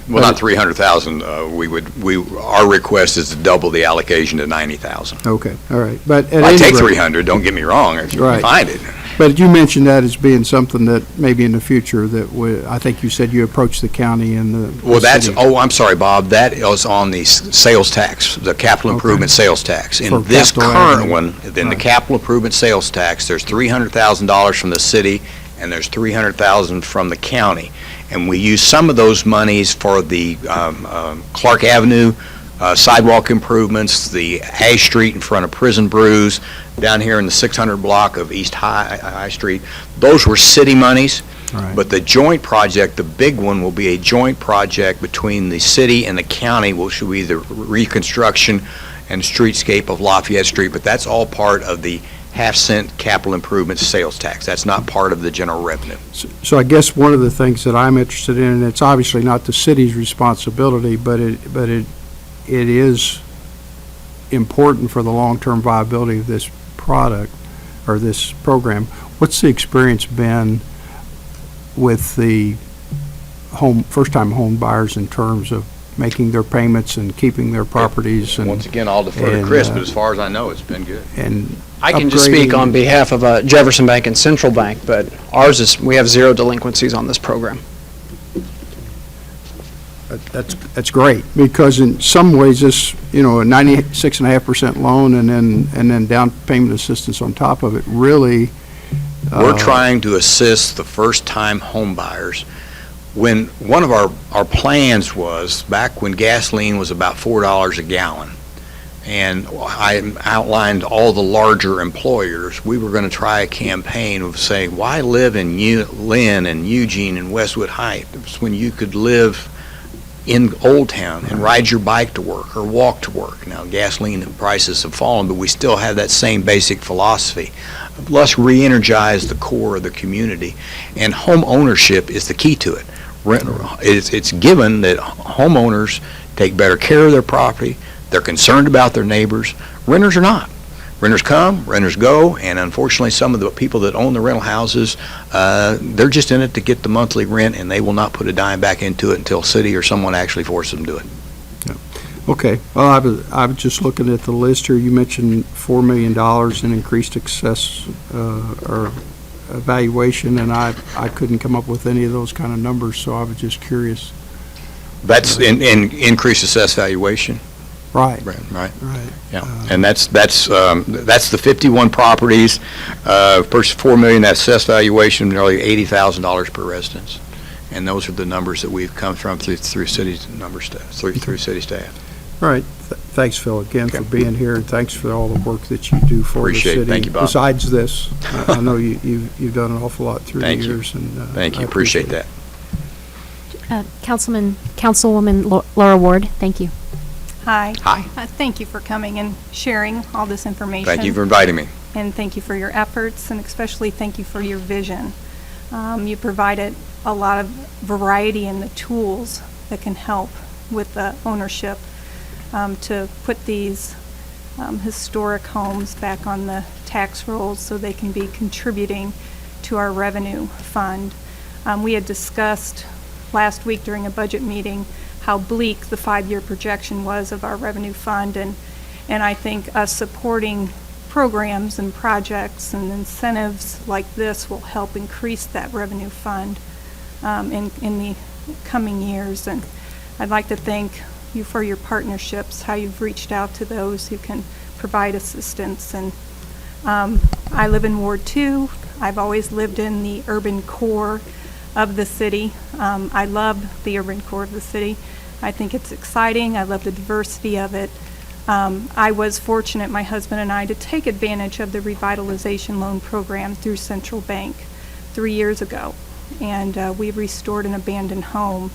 Well, not 300,000. Our request is to double the allocation to 90,000. Okay, all right. But at I any take rate- 300, don't get me wrong, if you Right. can find it. But you mentioned that as being something that maybe in the future that would, I think you said you approached the county and the. Well, the city. I'm sorry, Bob, that is on the sales tax, the capital improvement sales tax. For In this capital current avenue. one, in the Right. capital improvement sales tax, there's $300,000 from the city, and there's $300,000 from the county. And we use some of those monies for the Clark Avenue sidewalk improvements, the Ash Street in front of Prison Brews, down here in the 600 block of East High Street. Those were city monies. Right. But the joint project, the big one, will be a joint project between the city and the county, which will be the reconstruction and streetscape of Lafayette Street. But that's all part of the half-cent capital improvement sales tax. That's not part of the general revenue. So I guess one of the things that I'm interested in, and it's obviously not the city's responsibility, but it is important for the long-term viability of this product or this program. What's the experience been with the first-time home buyers in terms of making their payments and keeping their properties and. Once again, I'll defer to and, Chris, but as far as I know, it's been good. And I can just speak on upgrading- behalf of Jefferson Bank and Central Bank, but ours is, we have 0 delinquencies on this program. That's great, because in some ways, this, a 96.5% loan and then down payment assistance on top of it, really. We're trying to assist the first-time home buyers. When one of our plans was, back when gasoline was about $4 a gallon, and I outlined all the larger employers, we were going to try a campaign of saying, why live in Lynn and Eugene and Westwood Heights when you could live in Old Town and ride your bike to work or walk to work? Now, gasoline prices have fallen, but we still have that same basic philosophy. Let's re-energize the core of the community, and home ownership is the key to it. It's given that homeowners take better care of their property, they're concerned about their neighbors. Renters are not. Renters come, renters go, and unfortunately, some of the people that own the rental houses, they're just in it to get the monthly rent, and they will not put a dime back into it until city or someone actually forces them to do it. Okay, well, I was just looking at the list here. You mentioned $4 million in increased excess or evaluation, and I couldn't come up with any of those kind of numbers, so I was just curious. That's in increased assessed valuation. Right. Right. Yeah, Uh, and that's the 51 properties, first $4 million, that assessed valuation, nearly $80,000 per residence. And those are the numbers that we've come from through city through city staff. All right. Thanks, Phil, again for being here, and thanks for all the work that you do for Appreciate the it. city. Thank you, Bob. Besides this, I know you've done an awful lot through the Thank you. years. And Thank I you, appreciate that. Councilwoman Laura Ward, thank you. Hi. Hi. Thank you for coming and sharing all this information. Thank you for inviting me. And thank you for your efforts, and especially thank you for your vision. You provided a lot of variety in the tools that can help with the ownership to put these historic homes back on the tax rolls so they can be contributing to our revenue fund. We had discussed last week during a budget meeting how bleak the 5-year projection was of our revenue fund, and I think us supporting programs and projects and incentives like this will help increase that revenue fund in the coming years. And I'd like to thank you for your partnerships, how you've reached out to those who can provide assistance. And I live in Ward 2. I've always lived in the urban core of the city. I love the urban core of the city. I think it's exciting. I love the diversity of it. I was fortunate, my husband and I, to take advantage of the revitalization loan program through Central Bank 3 years ago. And we restored an abandoned home.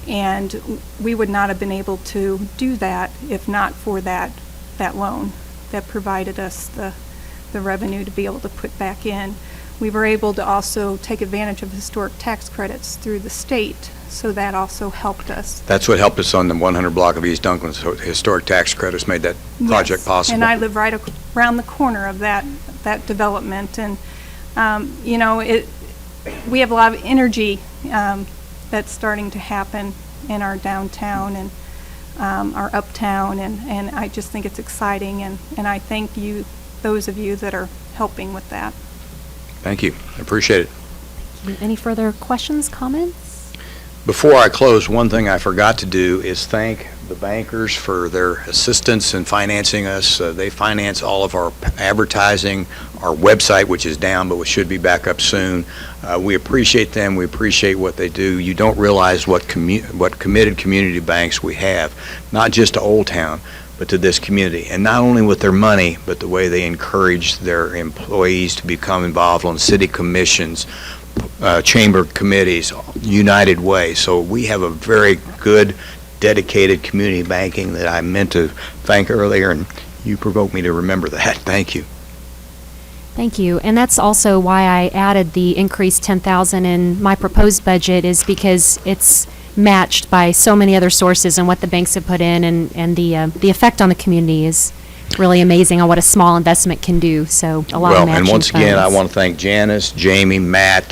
And we would not have been able to do that if not for that loan that provided us the revenue to be able to put back in. We were able to also take advantage of historic tax credits through the state, so that also helped us. That's what helped us on the 100 block of East Dunklin. So historic tax credits made that project Yes, possible. and I live right around the corner of that development. And, we have a lot of energy that's starting to happen in our downtown and our uptown, and I just think it's exciting, and I thank you, those of you that are helping with that. Thank you. I appreciate it. Any further questions, comments? Before I close, one thing I forgot to do is thank the bankers for their assistance in financing us. They finance all of our advertising, our website, which is down, but which should be back up soon. We appreciate them. We appreciate what they do. You don't realize what committed community banks we have, not just to Old Town, but to this community. And not only with their money, but the way they encourage their employees to become involved on city commissions, chamber committees, United Way. So we have a very good, dedicated community banking that I meant to thank earlier, and you provoked me to remember that. Thank you. Thank you. And that's also why I added the increased $10,000 in my proposed budget, is because it's matched by so many other sources and what the banks have put in, and the effect on the community is it's really amazing on what a small investment can do, so a lot of Well, matching and once again, I funds. want to thank Janice, Jamie, Matt.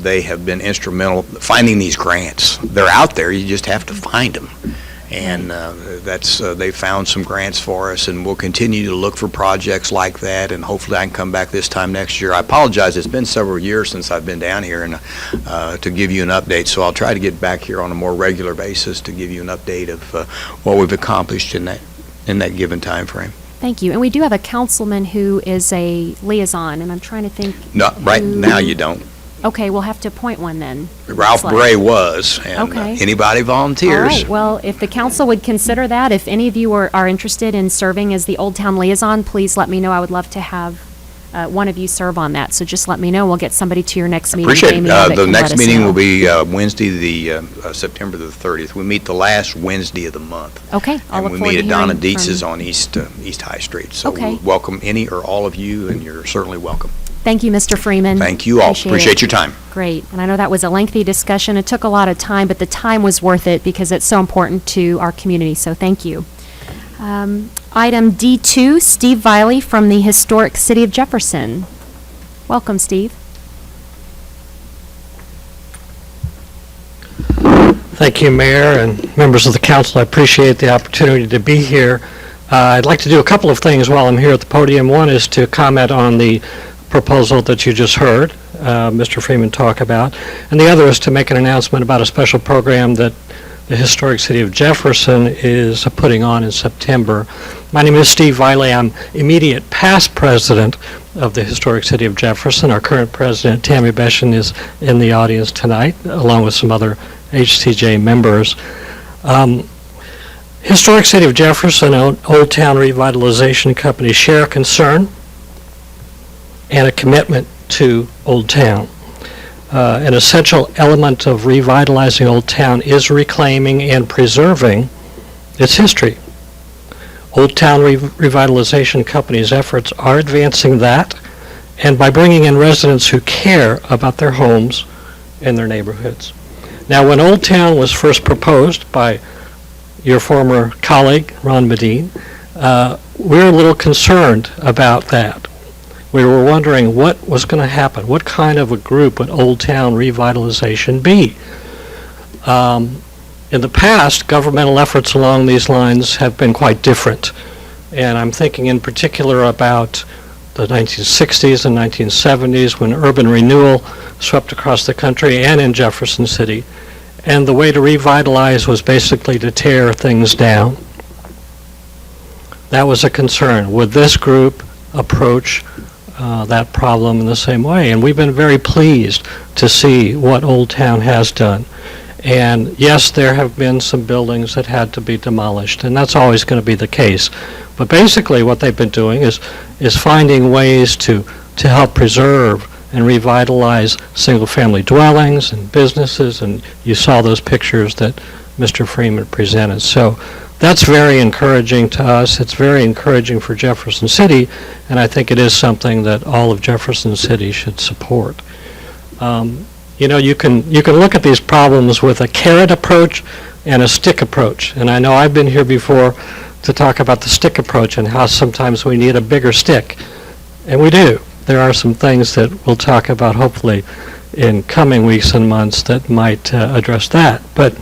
They have been instrumental finding these grants. They're out there, you just have to find them. And they found some grants for us, and we'll continue to look for projects like that, and hopefully I can come back this time next year. I apologize, it's been several years since I've been down here and to give you an update, so I'll try to get back here on a more regular basis to give you an update of what we've accomplished in that given time frame. Thank you. And we do have a councilman who is a liaison, and I'm trying to think. No, right who- now you don't. Okay, we'll have to appoint one then. Ralph Looks like. Bray was, and Okay. anybody volunteers. All right, well, if the council would consider that, if any of you are interested in serving as the Old Town Liaison, please let me know. I would love to have one of you serve on that, so just let me know. We'll get somebody to your next meeting. Appreciate Jamie, it. that The can let next us meeting know. will be Wednesday, September the 30th. We meet the last Wednesday of the month. Okay, I'll look And we forward meet to at Donna hearing Dietz's from- on East High Street. So Okay. we welcome any or all of you, and you're certainly welcome. Thank you, Mr. Freeman. Thank you all. Appreciate it. your time. Great. And I know that was a lengthy discussion. It took a lot of time, but the time was worth it because it's so important to our community, so thank you. Item D2, Steve Viley from the Historic City of Jefferson. Welcome, Steve. Thank you, Mayor and members of the council. I appreciate the opportunity to be here. I'd like to do a couple of things while I'm here at the podium. One is to comment on the proposal that you just heard Mr. Freeman talk about, and the other is to make an announcement about a special program that the Historic City of Jefferson is putting on in September. My name is Steve Viley. I'm immediate past president of the Historic City of Jefferson. Our current president, Tammy Beshan, is in the audience tonight, along with some other HCJ members. Historic City of Jefferson and Old Town Revitalization Company share a concern and a commitment to Old Town. An essential element of revitalizing Old Town is reclaiming and preserving its history. Old Town Revitalization Company's efforts are advancing that, and by bringing in residents who care about their homes and their neighborhoods. Now, when Old Town was first proposed by your former colleague, Ron Medine, we were a little concerned about that. We were wondering what was going to happen. What kind of a group would Old Town Revitalization be? In the past, governmental efforts along these lines have been quite different. And I'm thinking in particular about the 1960s and 1970s when urban renewal swept across the country and in Jefferson City. And the way to revitalize was basically to tear things down. That was a concern. Would this group approach that problem in the same way? And we've been very pleased to see what Old Town has done. And yes, there have been some buildings that had to be demolished, and that's always going to be the case. But basically what they've been doing is finding ways to help preserve and revitalize single-family dwellings and businesses, and you saw those pictures that Mr. Freeman presented. So that's very encouraging to us. It's very encouraging for Jefferson City, and I think it is something that all of Jefferson City should support. You know, you can look at these problems with a carrot approach and a stick approach. And I know I've been here before to talk about the stick approach and how sometimes we need a bigger stick. And we do. There are some things that we'll talk about hopefully in coming weeks and months that might address that. But,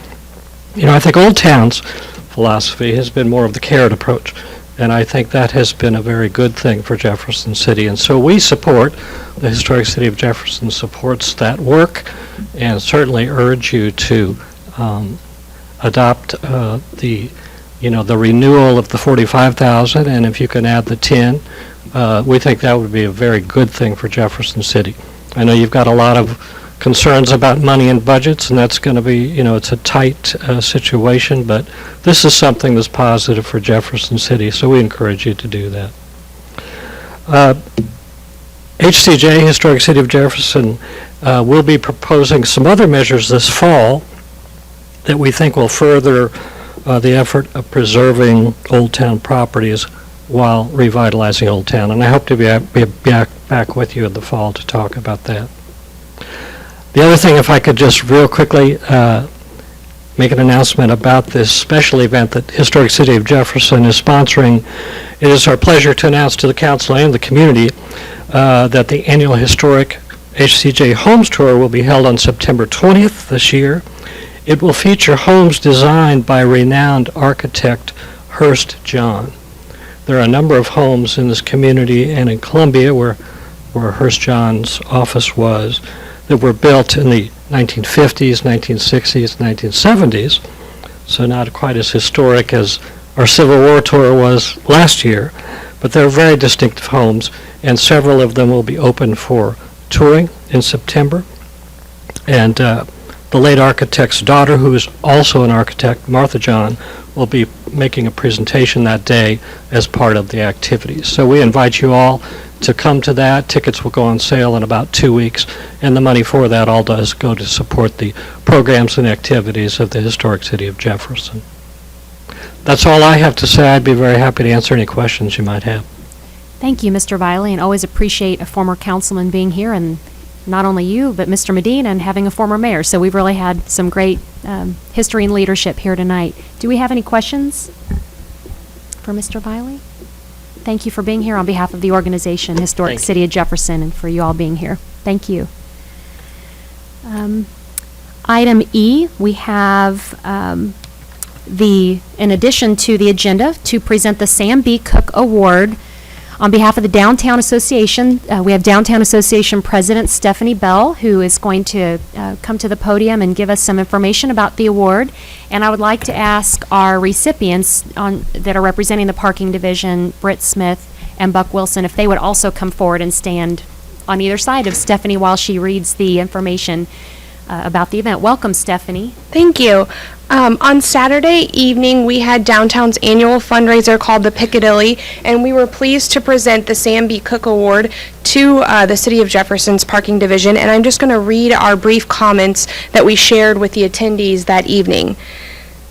you know, I think Old Town's philosophy has been more of the carrot approach. And I think that has been a very good thing for Jefferson City. And so we support, the Historic City of Jefferson supports that work, and certainly urge you to adopt the renewal of the 45,000, and if you can add the 10, we think that would be a very good thing for Jefferson City. I know you've got a lot of concerns about money and budgets, and that's going to be, you know, it's a tight situation, but this is something that's positive for Jefferson City, so we encourage you to do that. HCJ, Historic City of Jefferson, will be proposing some other measures this fall that we think will further the effort of preserving Old Town properties while revitalizing Old Town, and I hope to be back with you in the fall to talk about that. The other thing, if I could just real quickly, make an announcement about this special event that Historic City of Jefferson is sponsoring. It is our pleasure to announce to the council and the community that the annual Historic HCJ Homes Tour will be held on September 20th this year. It will feature homes designed by renowned architect Hurst John. There are a number of homes in this community and in Columbia, where Hurst John's office was, that were built in the 1950s, 1960s, 1970s, so not quite as historic as our Civil War tour was last year, but they're very distinctive homes, and several of them will be open for touring in September. And the late architect's daughter, who is also an architect, Martha John, will be making a presentation that day as part of the activities. So we invite you all to come to that. Tickets will go on sale in about 2 weeks, and the money for that all does go to support the programs and activities of the Historic City of Jefferson. That's all I have to say. I'd be very happy to answer any questions you might have. Thank you, Mr. Viley, and always appreciate a former councilman being here, and not only you, but Mr. Medina, and having a former mayor. So we've really had some great history and leadership here tonight. Do we have any questions for Mr. Viley? Thank you for being here on behalf of the organization, Historic City of Jefferson, and for you all being here. Thank you. Item E, we have in addition to the agenda, to present the Sam B. Cook Award on behalf of the Downtown Association. We have Downtown Association President Stephanie Bell, who is going to come to the podium and give us some information about the award. And I would like to ask our recipients that are representing the Parking Division, Britt Smith and Buck Wilson, if they would also come forward and stand on either side of Stephanie while she reads the information about the event. Welcome, Stephanie. Thank you. On Saturday evening, we had Downtown's annual fundraiser called the Piccadilly, and we were pleased to present the Sam B. Cook Award to the City of Jefferson's Parking Division, and I'm just going to read our brief comments that we shared with the attendees that evening.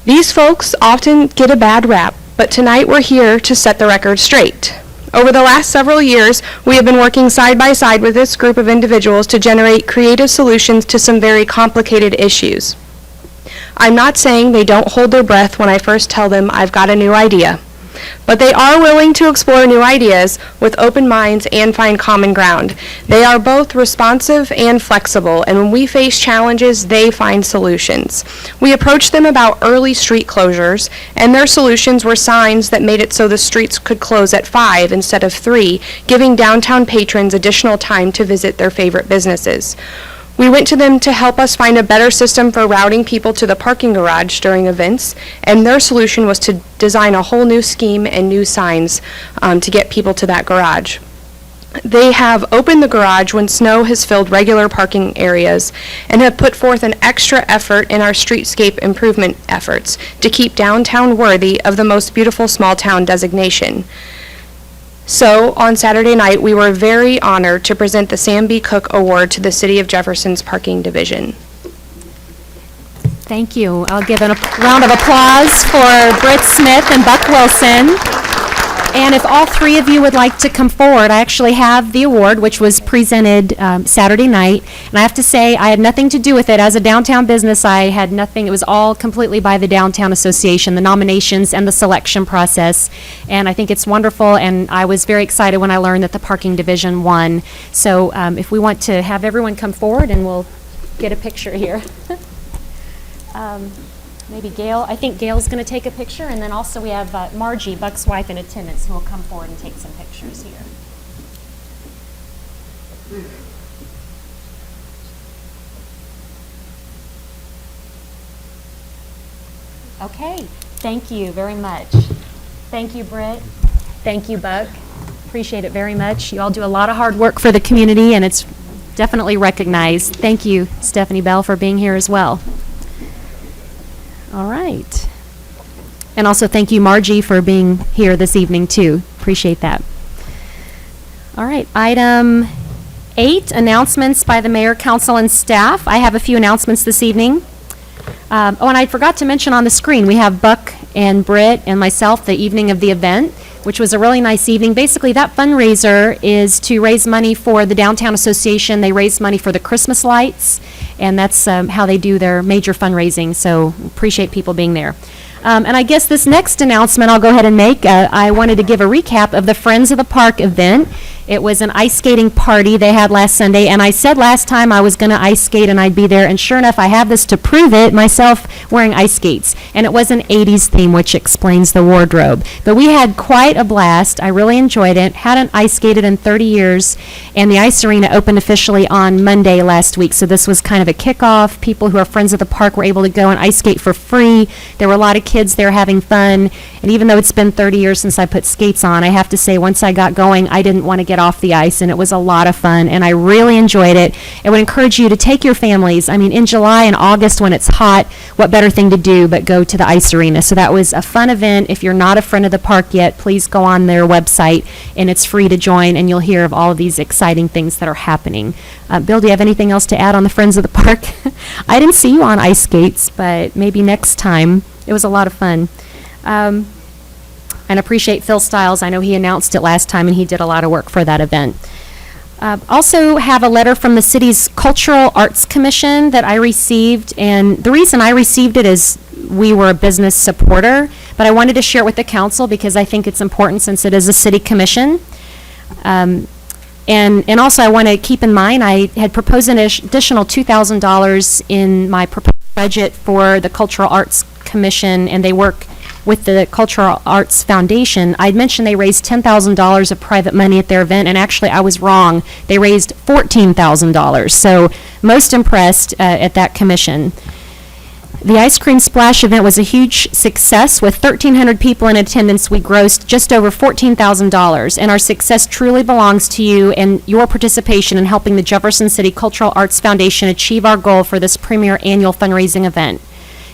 These folks often get a bad rap, but tonight we're here to set the record straight. Over the last several years, we have been working side by side with this group of individuals to generate creative solutions to some very complicated issues. I'm not saying they don't hold their breath when I first tell them I've got a new idea, but they are willing to explore new ideas with open minds and find common ground. They are both responsive and flexible, and when we face challenges, they find solutions. We approached them about early street closures, and their solutions were signs that made it so the streets could close at 5 instead of 3, giving downtown patrons additional time to visit their favorite businesses. We went to them to help us find a better system for routing people to the parking garage during events, and their solution was to design a whole new scheme and new signs to get people to that garage. They have opened the garage when snow has filled regular parking areas and have put forth an extra effort in our streetscape improvement efforts to keep downtown worthy of the most beautiful small town designation. So, on Saturday night, we were very honored to present the Sam B. Cook Award to the City of Jefferson's Parking Division. Thank you. I'll give a round of applause for Britt Smith and Buck Wilson. And if all three of you would like to come forward, I actually have the award, which was presented Saturday night. And I have to say, I had nothing to do with it. As a downtown business, I had nothing. It was all completely by the Downtown Association, the nominations and the selection process. And I think it's wonderful, and I was very excited when I learned that the Parking Division won. So if we want to have everyone come forward, and we'll get a picture here. Maybe Gail, I think Gail's going to take a picture, and then also we have Margie, Buck's wife, in attendance, who will come forward and take some pictures here. Okay, thank you very much. Thank you, Britt. Thank you, Buck. Appreciate it very much. You all do a lot of hard work for the community, and it's definitely recognized. Thank you, Stephanie Bell, for being here as well. All right. And also thank you, Margie, for being here this evening, too. Appreciate that. All right. Item 8, announcements by the mayor, council, and staff. I have a few announcements this evening. And I forgot to mention on the screen, we have Buck and Britt and myself the evening of the event, which was a really nice evening. Basically, that fundraiser is to raise money for the Downtown Association. They raise money for the Christmas lights, and that's how they do their major fundraising, so appreciate people being there. And I guess this next announcement I'll go ahead and make, I wanted to give a recap of the Friends of the Park event. It was an ice skating party they had last Sunday, and I said last time I was going to ice skate and I'd be there, and sure enough, I have this to prove it, myself wearing ice skates. And it was an 80s theme, which explains the wardrobe. But we had quite a blast. I really enjoyed it. Hadn't ice skated in 30 years, and the ice arena opened officially on Monday last week, so this was kind of a kickoff. People who are Friends of the Park were able to go and ice skate for free. There were a lot of kids there having fun, and even though it's been 30 years since I put skates on, I have to say once I got going, I didn't want to get off the ice, and it was a lot of fun, and I really enjoyed it. I would encourage you to take your families. I mean, in July and August when it's hot, what better thing to do but go to the ice arena? So that was a fun event. If you're not a Friend of the Park yet, please go on their website, and it's free to join, and you'll hear of all of these exciting things that are happening. Bill, do you have anything else to add on the Friends of the Park? I didn't see you on ice skates, but maybe next time. It was a lot of fun. And appreciate Phil Stiles. I know he announced it last time, and he did a lot of work for that event. Also have a letter from the city's Cultural Arts Commission that I received, and the reason I received it is we were a business supporter, but I wanted to share it with the council because I think it's important since it is a city commission. And also I want to keep in mind, I had proposed an additional $2,000 in my proposed budget for the Cultural Arts Commission, and they work with the Cultural Arts Foundation. I'd mentioned they raised $10,000 of private money at their event, and actually I was wrong. They raised $14,000. So most impressed at that commission. The Ice Cream Splash event was a huge success. With 1,300 people in attendance, we grossed just over $14,000, and our success truly belongs to you and your participation in helping the Jefferson City Cultural Arts Foundation achieve our goal for this premier annual fundraising event.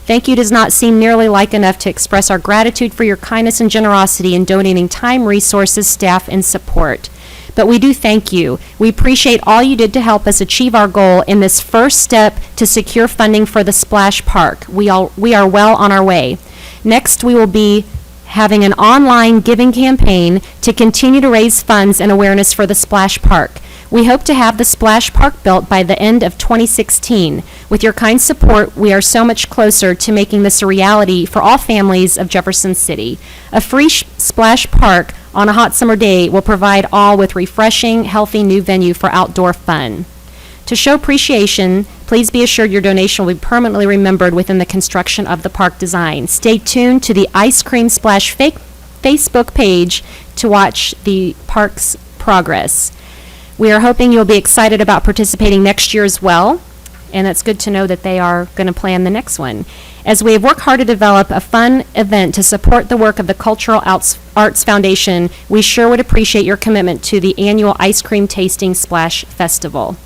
Thank you does not seem nearly like enough to express our gratitude for your kindness and generosity in donating time, resources, staff, and support. But we do thank you. We appreciate all you did to help us achieve our goal in this first step to secure funding for the Splash Park. We are well on our way. Next, we will be having an online giving campaign to continue to raise funds and awareness for the Splash Park. We hope to have the Splash Park built by the end of 2016. With your kind support, we are so much closer to making this a reality for all families of Jefferson City. A free Splash Park on a hot summer day will provide all with refreshing, healthy new venue for outdoor fun. To show appreciation, please be assured your donation will be permanently remembered within the construction of the park design. Stay tuned to the Ice Cream Splash Facebook page to watch the park's progress. We are hoping you'll be excited about participating next year as well, and it's good to know that they are going to plan the next one. As we have worked hard to develop a fun event to support the work of the Cultural Arts Foundation, we sure would appreciate your commitment to the annual Ice Cream Tasting Splash Festival.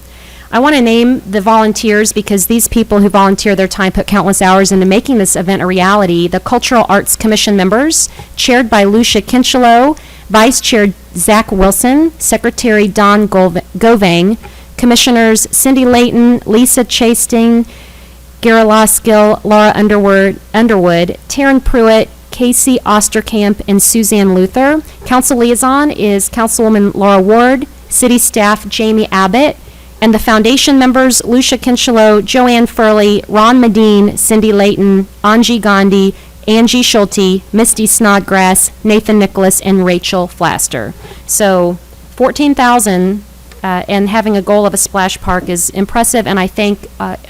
I want to name the volunteers because these people who volunteer their time put countless hours into making this event a reality. The Cultural Arts Commission members, chaired by Lucia Kinchelow, Vice Chair Zach Wilson, Secretary Don Govang, Commissioners Cindy Layton, Lisa Chasting, Gara Loskill, Laura Underwood, Taryn Pruitt, Casey Osterkamp, and Suzanne Luther. Council Liaison is Councilwoman Laura Ward, City Staff Jamie Abbott, and the Foundation members Lucia Kinchelow, Joanne Furley, Ron Medine, Cindy Layton, Angie Gandhi, Angie Schulte, Misty Snodgrass, Nathan Nicholas, and Rachel Flaster. So 14,000 and having a goal of a splash park is impressive, and I thank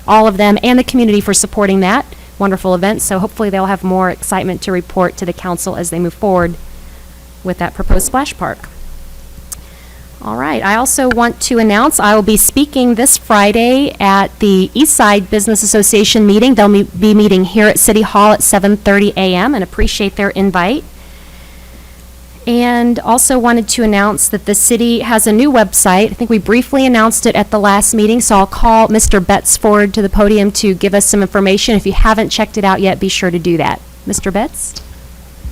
all of them and the community for supporting that wonderful event. So hopefully they'll have more excitement to report to the council as they move forward with that proposed splash park. All right, I also want to announce I will be speaking this Friday at the Eastside Business Association meeting. They'll be meeting here at City Hall at 7:30 a.m. and appreciate their invite. And also wanted to announce that the city has a new website. I think we briefly announced it at the last meeting, so I'll call Mr. Betts forward to the podium to give us some information. If you haven't checked it out yet, be sure to do that. Mr. Betts?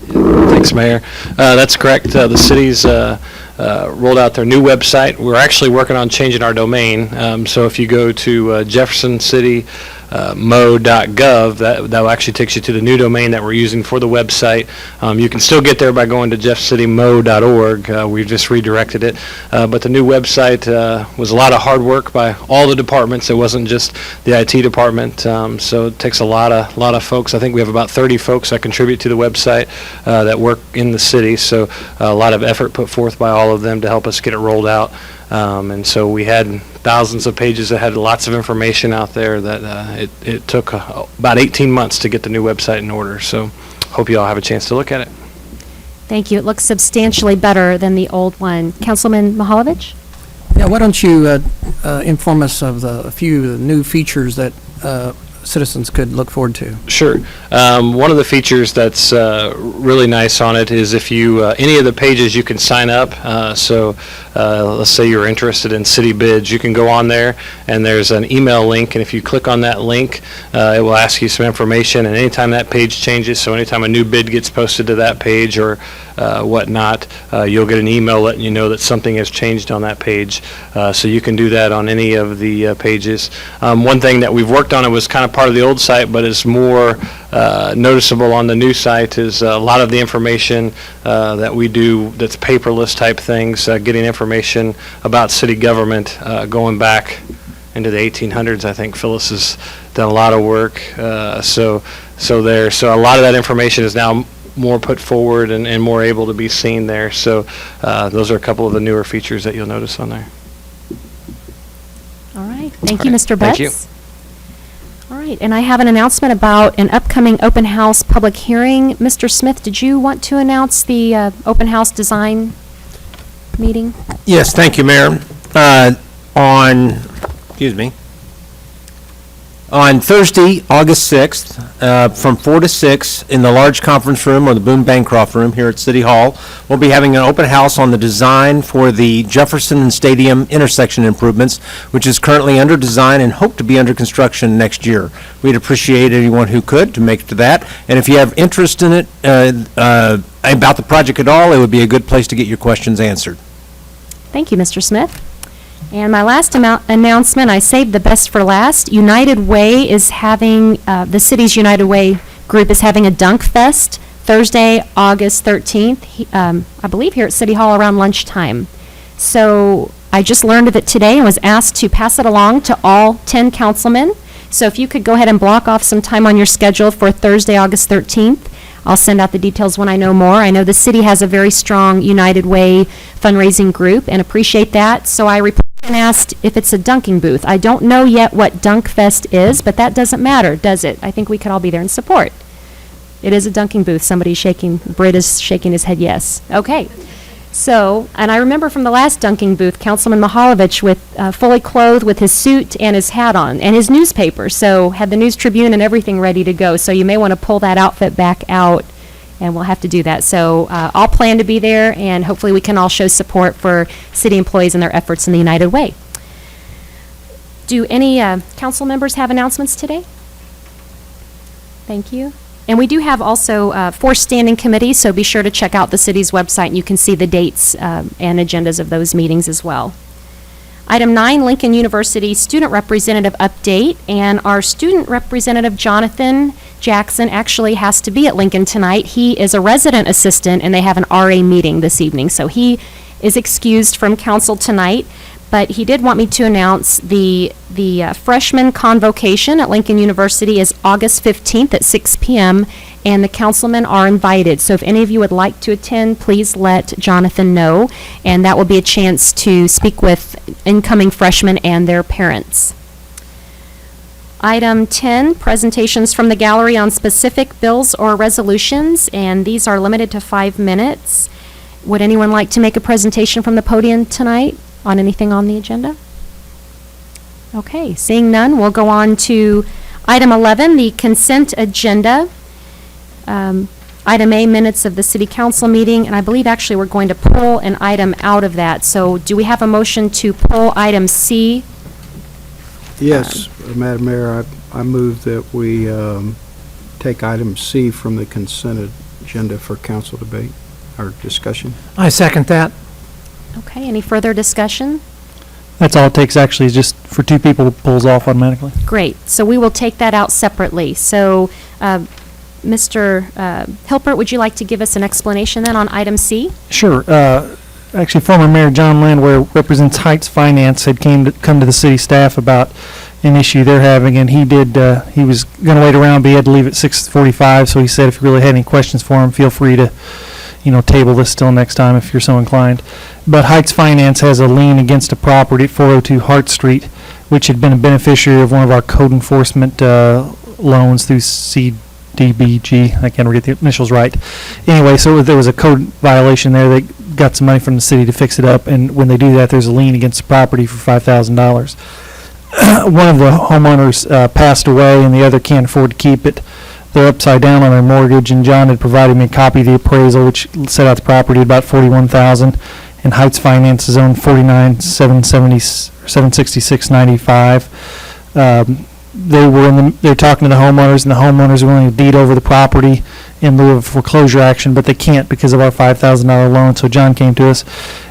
Thanks, Mayor. That's correct. The city's rolled out their new website. We're actually working on changing our domain. So if you go to Jefferson City mo.gov. That actually takes you to the new domain that we're using for the website. You can still get there by going to jeffcitymo.org. We've just redirected it. But the new website was a lot of hard work by all the departments. It wasn't just the IT department. So it takes a lot of folks. I think we have about 30 folks that contribute to the website that work in the city. So a lot of effort put forth by all of them to help us get it rolled out. And so we had thousands of pages that had lots of information out there that it took about 18 months to get the new website in order. So hope you all have a chance to look at it. Thank you. It looks substantially better than the old one. Councilman Mahalovich? Yeah, why don't you inform us of a few of the new features that citizens could look forward to? Sure. One of the features that's really nice on it is if you, any of the pages you can sign up. So let's say you're interested in city bids, you can go on there and there's an email link, and if you click on that link, it will ask you some information, and anytime that page changes, so anytime a new bid gets posted to that page or whatnot, you'll get an email letting you know that something has changed on that page. So you can do that on any of the pages. One thing that we've worked on, it was kind of part of the old site, but is more noticeable on the new site, is a lot of the information that we do that's paperless type things, getting information about city government going back into the 1800s. I think Phyllis has done a lot of work. So a lot of that information is now more put forward and more able to be seen there. So those are a couple of the newer features that you'll notice on there. All right. Thank you, Mr. Betts. Thank you. All right, and I have an announcement about an upcoming open house public hearing. Mr. Smith, did you want to announce the open house design meeting? Yes, thank you, Mayor. On Thursday, August 6th, from 4 to 6 in the large conference room or the Boone Bancroft room here at City Hall, we'll be having an open house on the design for the Jefferson Stadium intersection improvements, which is currently under design and hope to be under construction next year. We'd appreciate anyone who could to make it to that. And if you have interest in it, about the project at all, it would be a good place to get your questions answered. Thank you, Mr. Smith. And my last announcement, I saved the best for last. United Way is having, the city's United Way group is having a Dunk Fest Thursday, August 13th, I believe here at City Hall around lunchtime. So I just learned of it today and was asked to pass it along to all 10 councilmen. So if you could go ahead and block off some time on your schedule for Thursday, August 13th. I'll send out the details when I know more. I know the city has a very strong United Way fundraising group and appreciate that. So I reported and asked if it's a dunking booth. I don't know yet what Dunk Fest is, but that doesn't matter, does it? I think we could all be there in support. It is a dunking booth. Somebody's shaking, Britt is shaking his head yes. Okay. So, and I remember from the last dunking booth, Councilman Mahalovich with fully clothed with his suit and his hat on and his newspaper. So had the News Tribune and everything ready to go. So you may want to pull that outfit back out, and we'll have to do that. So I'll plan to be there, and hopefully we can all show support for city employees and their efforts in the United Way. Do any council members have announcements today? Thank you. And we do have also 4 standing committees, so be sure to check out the city's website, and you can see the dates and agendas of those meetings as well. Item 9, Lincoln University Student Representative Update, and our student representative, Jonathan Jackson, actually has to be at Lincoln tonight. He is a resident assistant, and they have an RA meeting this evening, so he is excused from council tonight. But he did want me to announce the freshman convocation at Lincoln University is August 15th at 6 p.m., and the councilmen are invited. So if any of you would like to attend, please let Jonathan know, and that will be a chance to speak with incoming freshmen and their parents. Item 10, presentations from the gallery on specific bills or resolutions, and these are limited to 5 minutes. Would anyone like to make a presentation from the podium tonight on anything on the agenda? Okay, seeing none, we'll go on to item 11, the consent agenda. Item A, minutes of the city council meeting, and I believe actually we're going to pull an item out of that. So do we have a motion to pull item C? Yes, Madam Mayor, I move that we take item C from the consent agenda for council debate or discussion. I second that. Okay, any further discussion? That's all it takes, actually, is just for two people, it pulls off automatically. Great. So we will take that out separately. So, Mr. Hilpert, would you like to give us an explanation then on item C? Sure. Actually, former Mayor John Landwehr represents Heights Finance, had come to the city staff about an issue they're having, and he was going to wait around, but he had to leave at 6:45, so he said if you really had any questions for him, feel free to, table this till next time if you're so inclined. But Heights Finance has a lien against a property at 402 Hart Street, which had been a beneficiary of one of our code enforcement loans through CDBG. I can't get the initials right. Anyway, so there was a code violation there. They got some money from the city to fix it up, and when they do that, there's a lien against the property for $5,000. One of the homeowners passed away, and the other can't afford to keep it. They're upside down on their mortgage, and John had provided me a copy of the appraisal, which set out the property at about $41,000, and Heights Finance is owned $49,766.95. They're talking to the homeowners, and the homeowners are willing to deed over the property in lieu of foreclosure action, but they can't because of our $5,000 loan. So John came to us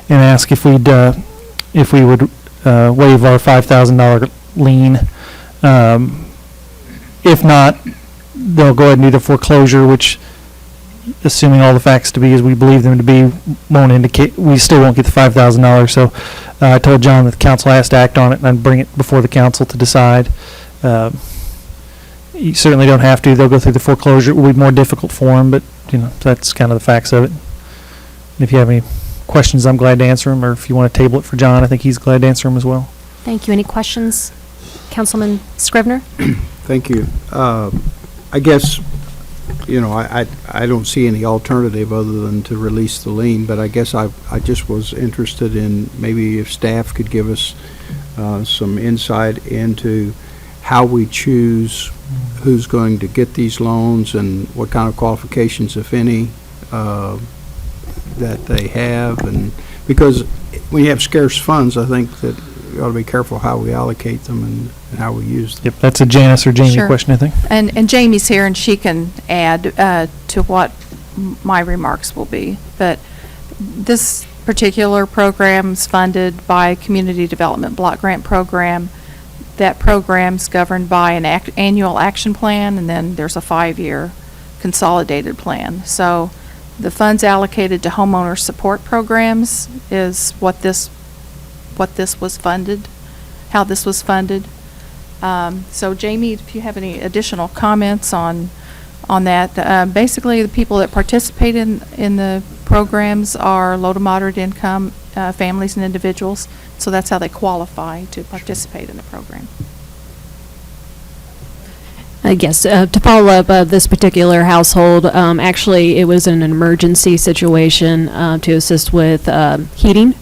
and asked if we would waive our $5,000 lien. If not, they'll go ahead and do the foreclosure, which, assuming all the facts to be as we believe them to be, won't indicate, we still won't get the $5,000. So I told John that the council has to act on it, and I'd bring it before the council to decide. You certainly don't have to. They'll go through the foreclosure. It will be more difficult for them, but, that's kind of the facts of it. And if you have any questions, I'm glad to answer them, or if you want to table it for John, I think he's glad to answer them as well. Thank you. Any questions? Councilman Scrivener? Thank you. I guess, I don't see any alternative other than to release the lien, but I guess I just was interested in maybe if staff could give us some insight into how we choose who's going to get these loans and what kind of qualifications, if any, that they have. And because when you have scarce funds, I think that we ought to be careful how we allocate them and how we use them. Yep, that's a Janice or Jamie Sure. question, I think. And Jamie's here, and she can add to what my remarks will be. But this particular program is funded by Community Development Block Grant Program. That program's governed by an annual action plan, and then there's a 5-year consolidated plan. So the funds allocated to homeowner support programs is what this was funded, how this was funded. So Jamie, if you have any additional comments on that. Basically, the people that participate in the programs are low to moderate income families and individuals, so that's how they qualify to participate in the program. Yes, to follow up, this particular household, actually, it was an emergency situation to assist with heating.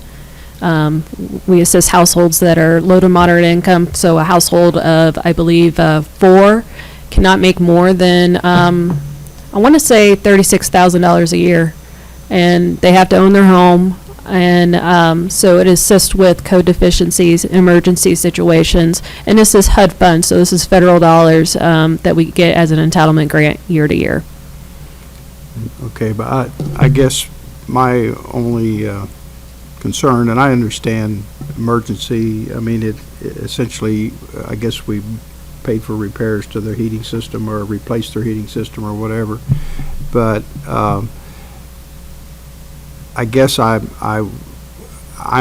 We assist households that are low to moderate income, so a household of, I believe, 4 cannot make more than, I want to say $36,000 a year, and they have to own their home. And so it assists with code deficiencies, emergency situations, and this is HUD funds, so this is federal dollars that we get as an entitlement grant year to year. Okay, but I guess my only concern, and I understand emergency, I mean, it essentially, I guess we paid for repairs to their heating system or replaced their heating system or whatever, but I guess I'm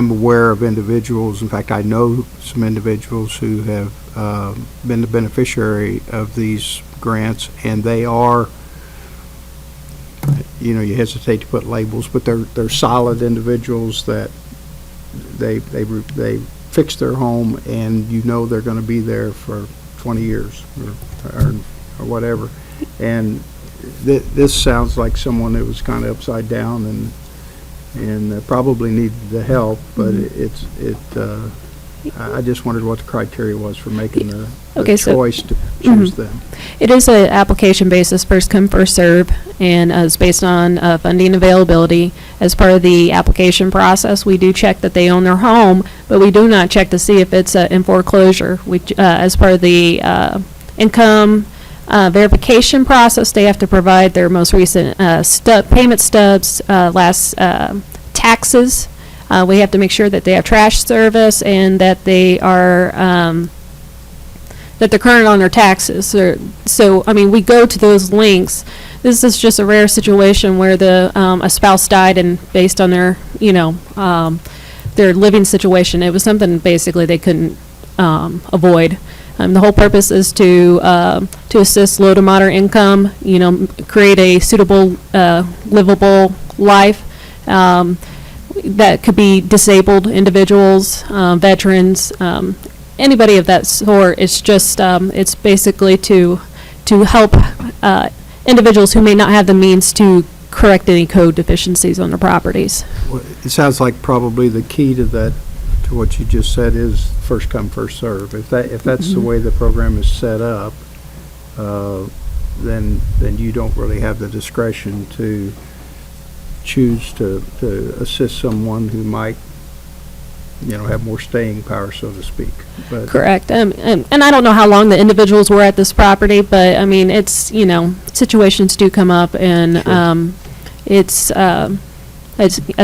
aware of individuals, in fact, I know some individuals who have been the beneficiary of these grants, and they are, you hesitate to put labels, but they're solid individuals that they fix their home, and they're going to be there for 20 years or whatever. And this sounds like someone that was kind of upside down and probably needed the help, but I just wondered what the criteria was for making the choice to choose them. It is an application basis, first come, first serve, and it's based on funding availability. As part of the application process, we do check that they own their home, but we do not check to see if it's in foreclosure. As part of the income verification process, they have to provide their most recent payment stubs, last taxes, We have to make sure that they have trash service and that they are, that they're current on their taxes. So, I mean, we go to those links. This is just a rare situation where a spouse died and based on their, their living situation, it was something basically they couldn't avoid. The whole purpose is to assist low to moderate income, create a suitable, livable life. That could be disabled individuals, veterans, anybody of that sort. It's just, it's basically to help individuals who may not have the means to correct any code deficiencies on their properties. Well, it sounds like probably the key to that, to what you just said, is first come, first serve. If that's the way the program is set up, then you don't really have the discretion to choose to assist someone who might, have more staying power, so to speak. But Correct. And I don't know how long the individuals were at this property, but I mean, it's, situations do come up, and it's, as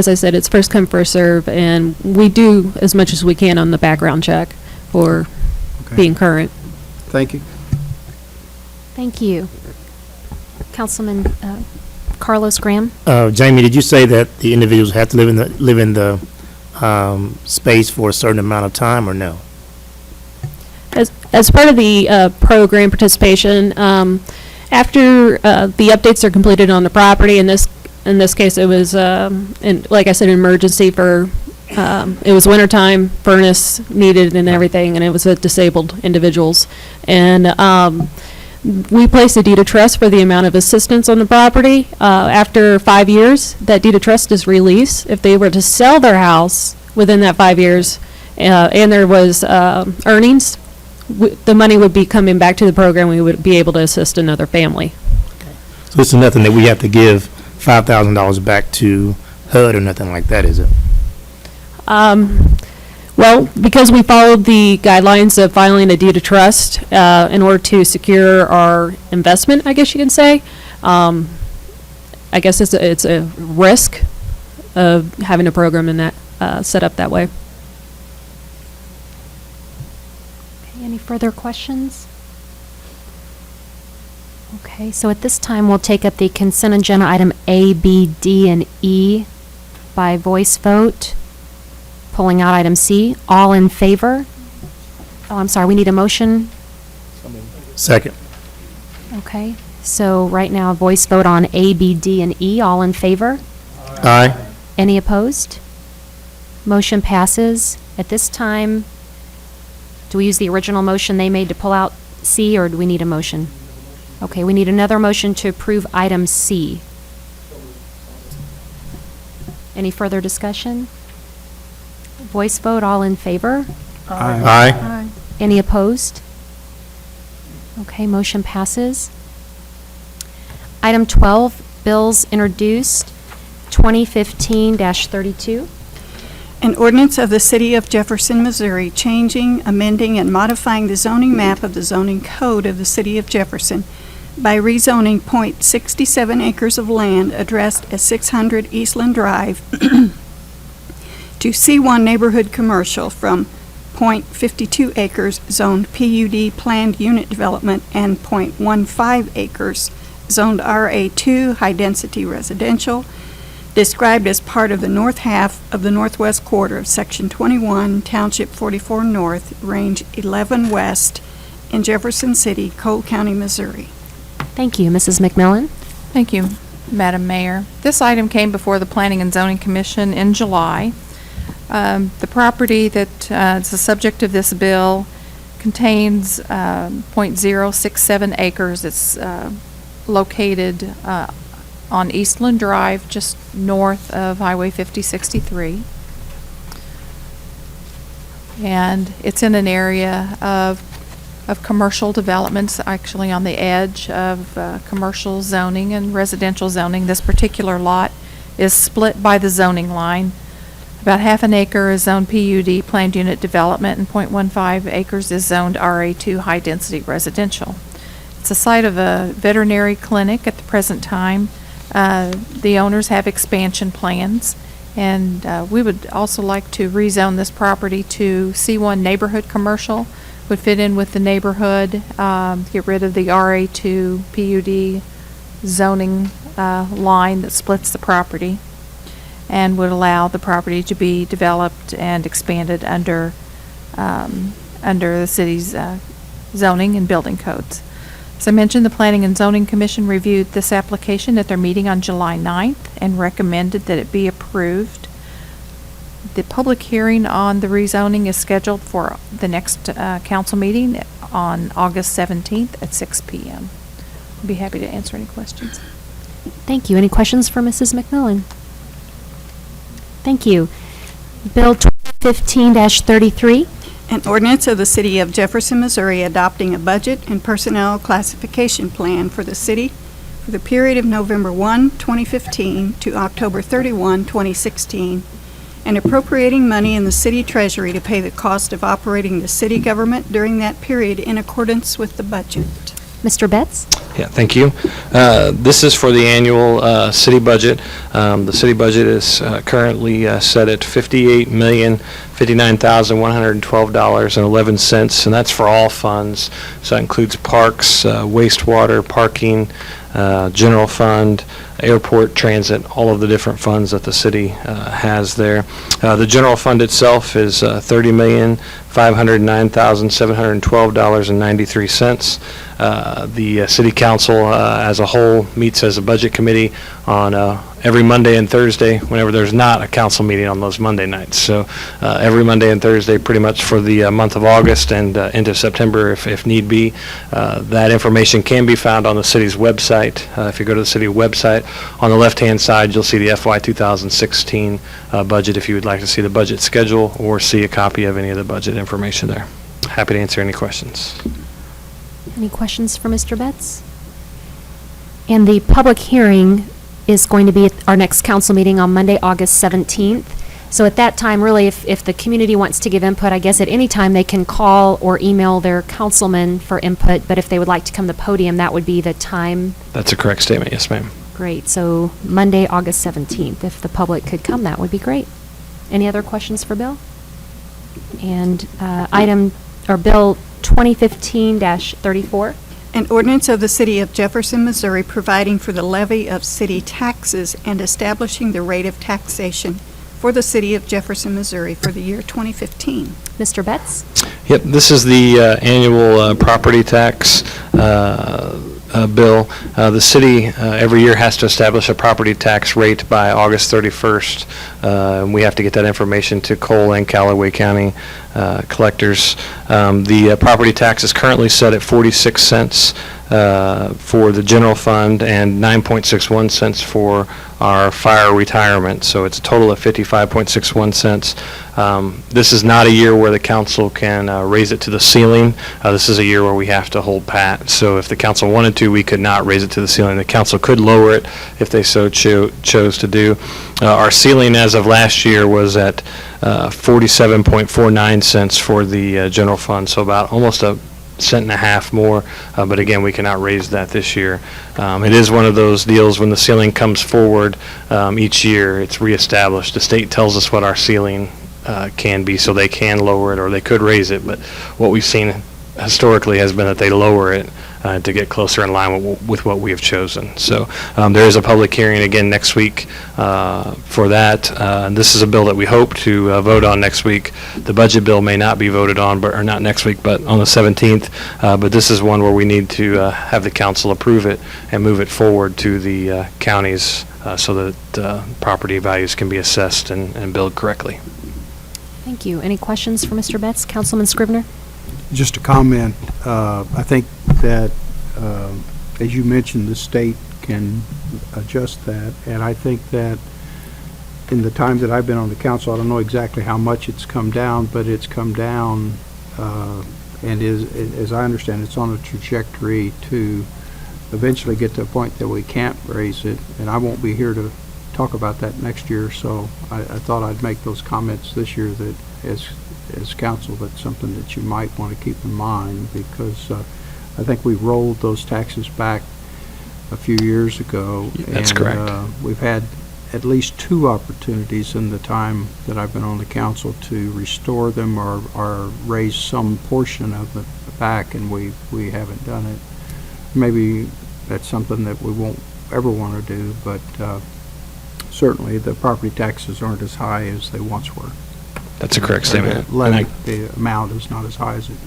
I said, it's first come, first serve, and we do as much as we can on the background check for being current. Thank you. Thank you. Councilman Carlos Graham? Jamie, did you say that the individuals have to live in the space for a certain amount of time, or no? As part of the program participation, after the updates are completed on the property, in this case, it was, like I said, an emergency for, it was wintertime, furnace needed and everything, and it was disabled individuals. And we placed a deed of trust for the amount of assistance on the property. After 5 years, that deed of trust is released. If they were to sell their house within that 5 years, and there was earnings, the money would be coming back to the program. We would be able to assist another family. So this is nothing that we have to give $5,000 back to HUD or nothing like that, is it? Well, because we followed the guidelines of filing a deed of trust in order to secure our investment, I guess you can say. I guess it's a risk of having a program in that set up that way. Okay, any further questions? Okay, so at this time we'll take up the consent agenda item A, B, D, and E by voice vote. Pulling out item C. All in favor? Oh, I'm sorry, we need a motion. Second. Okay, so right now, a voice vote on A, B, D, and E. All in favor? Aye. Any opposed? Motion passes. At this time, do we use the original motion they made to pull out C, or do we need a motion? Okay, we need another motion to approve item C. Any further discussion? Voice vote, all in favor? Aye. Any opposed? Okay, motion passes. Item 12, bills introduced, 2015-32. An ordinance of the City of Jefferson, Missouri, changing, amending, and modifying the zoning map of the zoning code of the City of Jefferson by rezoning .67 acres of land addressed as 600 Eastland Drive to C1 Neighborhood Commercial from .52 acres zoned PUD Planned Unit Development and .15 acres zoned RA2 High Density Residential, described as part of the north half of the northwest quarter of Section 21, Township 44 North, Range 11 West, in Jefferson City, Cole County, Missouri. Thank you. Mrs. McMillan? Thank you, Madam Mayor. This item came before the Planning and Zoning Commission in July. The property that is the subject of this bill contains .067 acres. It's located on Eastland Drive, just north of Highway 5063. And it's in an area of commercial developments, actually on the edge of commercial zoning and residential zoning. This particular lot is split by the zoning line. About half an acre is zoned PUD, Planned Unit Development, and .15 acres is zoned RA2 High Density Residential. It's the site of a veterinary clinic at the present time. The owners have expansion plans, And we would also like to rezone this property to C1 neighborhood commercial. Would fit in with the neighborhood, get rid of the RA2 PUD zoning line that splits the property, and would allow the property to be developed and expanded under the city's zoning and building codes. As I mentioned, the Planning and Zoning Commission reviewed this application at their meeting on July 9th and recommended that it be approved. The public hearing on the rezoning is scheduled for the next council meeting on August 17th at 6 p.m. I'd be happy to answer any questions. Thank you. Any questions for Mrs. McMillan? Thank you. Bill 2015-33. An ordinance of the City of Jefferson, Missouri adopting a budget and personnel classification plan for the city for the period of November 1, 2015 to October 31, 2016, and appropriating money in the city treasury to pay the cost of operating the city government during that period in accordance with the budget. Mr. Betts? Yeah, thank you. This is for the annual city budget. The city budget is currently set at $58,059,112.11, and that's for all funds. So that includes parks, wastewater, parking, general fund, airport, transit, all of the different funds that the city has there. The general fund itself is $30,509,712.93. The city council as a whole meets as a budget committee on every Monday and Thursday whenever there's not a council meeting on those Monday nights. So every Monday and Thursday pretty much for the month of August and into September if need be. That information can be found on the city's website. If you go to the city website, on the left-hand side you'll see the FY 2016 budget if you would like to see the budget schedule or see a copy of any of the budget information there. Happy to answer any questions. Any questions for Mr. Betts? And the public hearing is going to be at our next council meeting on Monday, August 17th. So at that time, really, if the community wants to give input, I guess at any time they can call or email their councilman for input, but if they would like to come to the podium, that would be the time. That's a correct statement, yes, ma'am. Great. So Monday, August 17th, if the public could come, that would be great. Any other questions for Bill? And Bill 2015-34. An ordinance of the City of Jefferson, Missouri providing for the levy of city taxes and establishing the rate of taxation for the City of Jefferson, Missouri for the year 2015. Mr. Betts? Yep, this is the annual property tax bill. The city every year has to establish a property tax rate by August 31st. And we have to get that information to Cole and Callaway County collectors. The property tax is currently set at 46 cents for the general fund and 9.61 cents for our fire retirement. So it's a total of 55.61 cents. This is not a year where the council can raise it to the ceiling. This is a year where we have to hold pat. So if the council wanted to, we could not raise it to the ceiling. The council could lower it if they so chose to do. Our ceiling as of last year was at 47.49 cents for the general fund, so about almost a cent and a half more, but again, we cannot raise that this year. It is one of those deals when the ceiling comes forward each year, it's reestablished. The state tells us what our ceiling can be, so they can lower it or they could raise it, but what we've seen historically has been that they lower it to get closer in line with what we have chosen. So there is a public hearing again next week for that. This is a bill that we hope to vote on next week. The budget bill may not be voted on, or not next week, but on the 17th. But this is one where we need to have the council approve it and move it forward to the counties so that property values can be assessed and billed correctly. Thank you. Any questions for Mr. Betts? Councilman Scrivener? Just a comment. I think that, as you mentioned, the state can adjust that, and I think that in the time that I've been on the council, I don't know exactly how much it's come down, but it's come down, and as I understand, it's on a trajectory to eventually get to a point that we can't raise it, and I won't be here to talk about that next year, so I thought I'd make those comments this year that as council, that's something that you might want to keep in mind, because I think we rolled those taxes back a few years ago. That's correct. We've had at least 2 opportunities in the time that I've been on the council to restore them or raise some portion of it back, and we haven't done it. Maybe that's something that we won't ever want to do, but certainly the property taxes aren't as high as they once were. That's a correct statement. The amount is not as high as it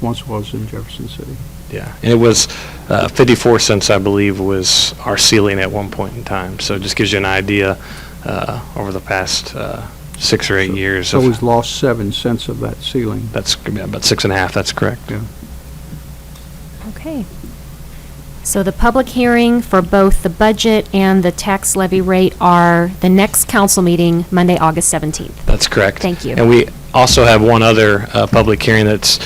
once was in Jefferson City. Yeah, and it was 54 cents, I believe, was our ceiling at one point in time. So it just gives you an idea over the past 6 or 8 years. So we've lost 7 cents of that ceiling. That's about 6.5. That's correct. Yeah. Okay. So the public hearing for both the budget and the tax levy rate are the next council meeting, Monday, August 17th. That's correct. Thank you. And we also have one other public hearing that's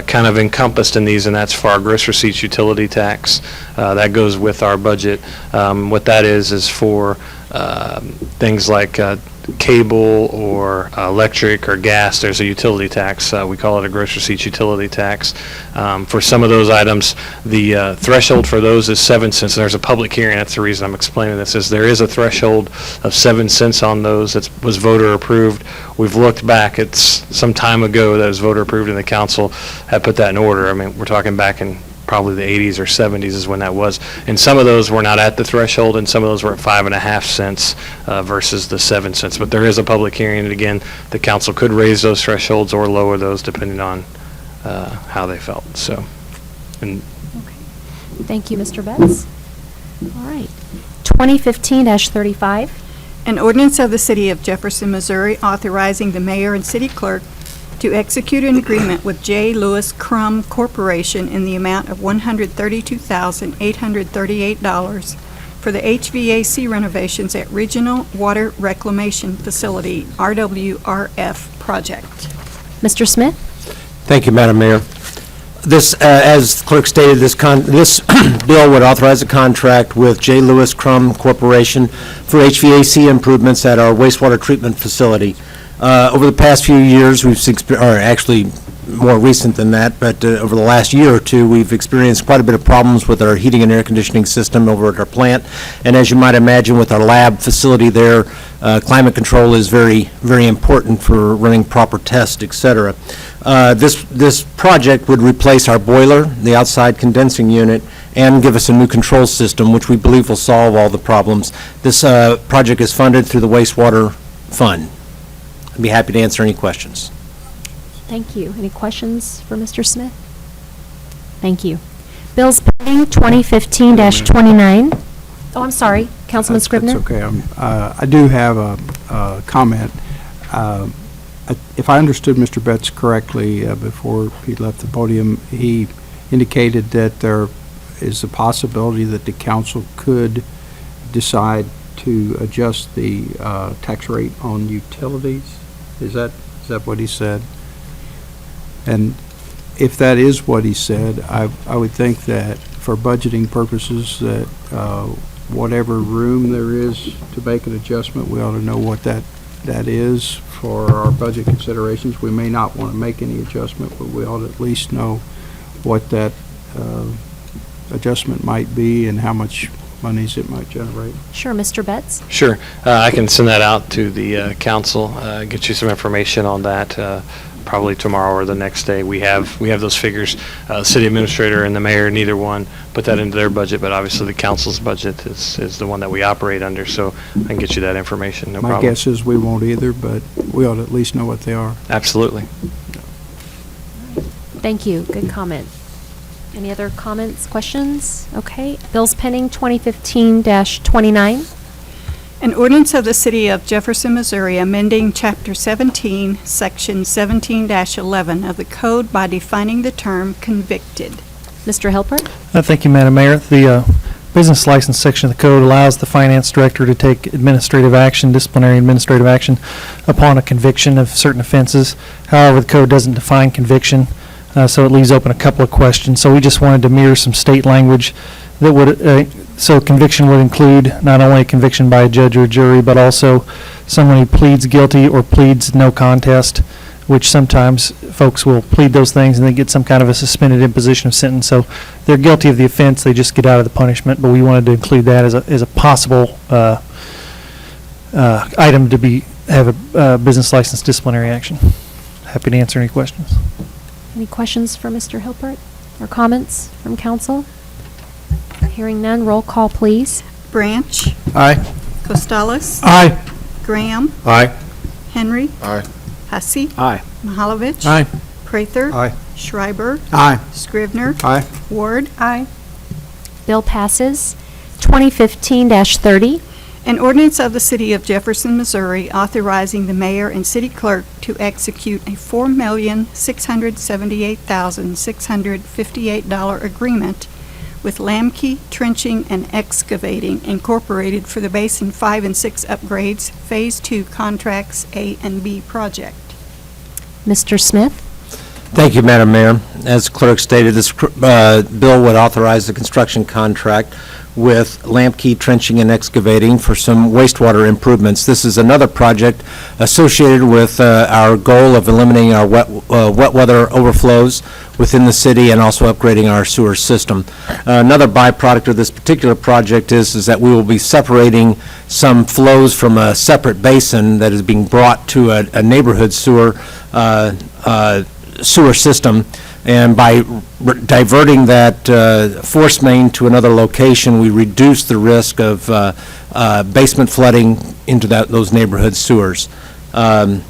kind of encompassed in these, and that's for our gross receipts utility tax. That goes with our budget. What that is for things like cable or electric or gas. There's a utility tax. We call it a gross receipts utility tax. For some of those items, the threshold for those is 7 cents. And there's a public hearing. That's the reason I'm explaining this. Is there is a threshold of 7 cents on those that was voter approved. We've looked back. It's some time ago that was voter approved, and the council had put that in order. I mean, we're talking back in probably the 80s or 70s is when that was. And some of those were not at the threshold, and some of those were at 5.5 cents versus the 7 cents. But there is a public hearing, and again, the council could raise those thresholds or lower those depending on how they felt. So, and Thank you, Mr. Betts. All right. 2015-35. An ordinance of the City of Jefferson, Missouri authorizing the mayor and city clerk to execute an agreement with J. Lewis Crum Corporation in the amount of $132,838 for the HVAC renovations at Regional Water Reclamation Facility, RWRF project. Mr. Smith? Thank you, Madam Mayor. This, as the clerk stated, this bill would authorize a contract with J. Lewis Crum Corporation for HVAC improvements at our wastewater treatment facility. Over the past few years, or actually more recent than that, but over the last year or two, we've experienced quite a bit of problems with our heating and air conditioning system over at our plant. And as you might imagine, with our lab facility there, climate control is very, very important for running proper tests, et cetera. This project would replace our boiler, the outside condensing unit, and give us a new control system, which we believe will solve all the problems. This project is funded through the wastewater fund. I'd be happy to answer any questions. Thank you. Any questions for Mr. Smith? Thank you. Bills pending 2015-29. Oh, I'm sorry. Councilman Scribner? That's okay. I do have a comment. If I understood Mr. Betts correctly before he left the podium, he indicated that there is a possibility that the council could decide to adjust the tax rate on utilities. Is that what he said? And if that is what he said, I would think that for budgeting purposes that whatever room there is to make an adjustment, we ought to know what that is for our budget considerations. We may not want to make any adjustment, but we ought to at least know what that adjustment might be and how much monies it might generate. Sure, Mr. Betts? sure, I can send that out to the council, get you some information on that. Probably tomorrow or the next day. We have those figures. The city administrator and the mayor, neither one put that into their budget, but obviously the council's budget is the one that we operate under, so I can get you that information, no problem. My guess is we won't either, but we ought to at least know what they are. Absolutely. Thank you. Good comment. Any other comments, questions? Okay. Bills pending 2015-29. An ordinance of the City of Jefferson, Missouri amending Chapter 17, Section 17-11 of the Code by defining the term convicted. Mr. Helper? Thank you, Madam Mayor. The business license section of the code allows the finance director to take administrative action, disciplinary administrative action, upon a conviction of certain offenses. However, the code doesn't define conviction, so it leaves open a couple of questions. So we just wanted to mirror some state language that would, so conviction would include not only a conviction by a judge or a jury, but also someone who pleads guilty or pleads no contest, which sometimes folks will plead those things and they get some kind of a suspended imposition of sentence. So they're guilty of the offense, they just get out of the punishment, but we wanted to include that as a possible item to have a business license disciplinary action. Happy to answer any questions. Any questions for Mr. Hilpert or comments from council? Hearing none, roll call, please. Branch. Aye. Costello. Aye. Graham. Aye. Henry. Aye. Hussey. Aye. Mahalovich. Aye. Prather. Aye. Schreiber. Aye. Scrivener. Aye. Ward. Aye. Bill passes. 2015-30. An ordinance of the City of Jefferson, Missouri, authorizing the mayor and city clerk to execute a $4,678,658 agreement with Lamke Trenching and Excavating Incorporated for the Basin 5 and 6 upgrades, Phase 2 Contracts A and B project. Mr. Smith? Thank you, Madam Mayor. As clerk stated, this bill would authorize the construction contract with Lamke Trenching and Excavating for some wastewater improvements. This is another project associated with our goal of eliminating our wet weather overflows within the city and also upgrading our sewer system. Another byproduct of this particular project is that we will be separating some flows from a separate basin that is being brought to a neighborhood sewer system, and by diverting that force main to another location, we reduce the risk of basement flooding into those neighborhood sewers. I'd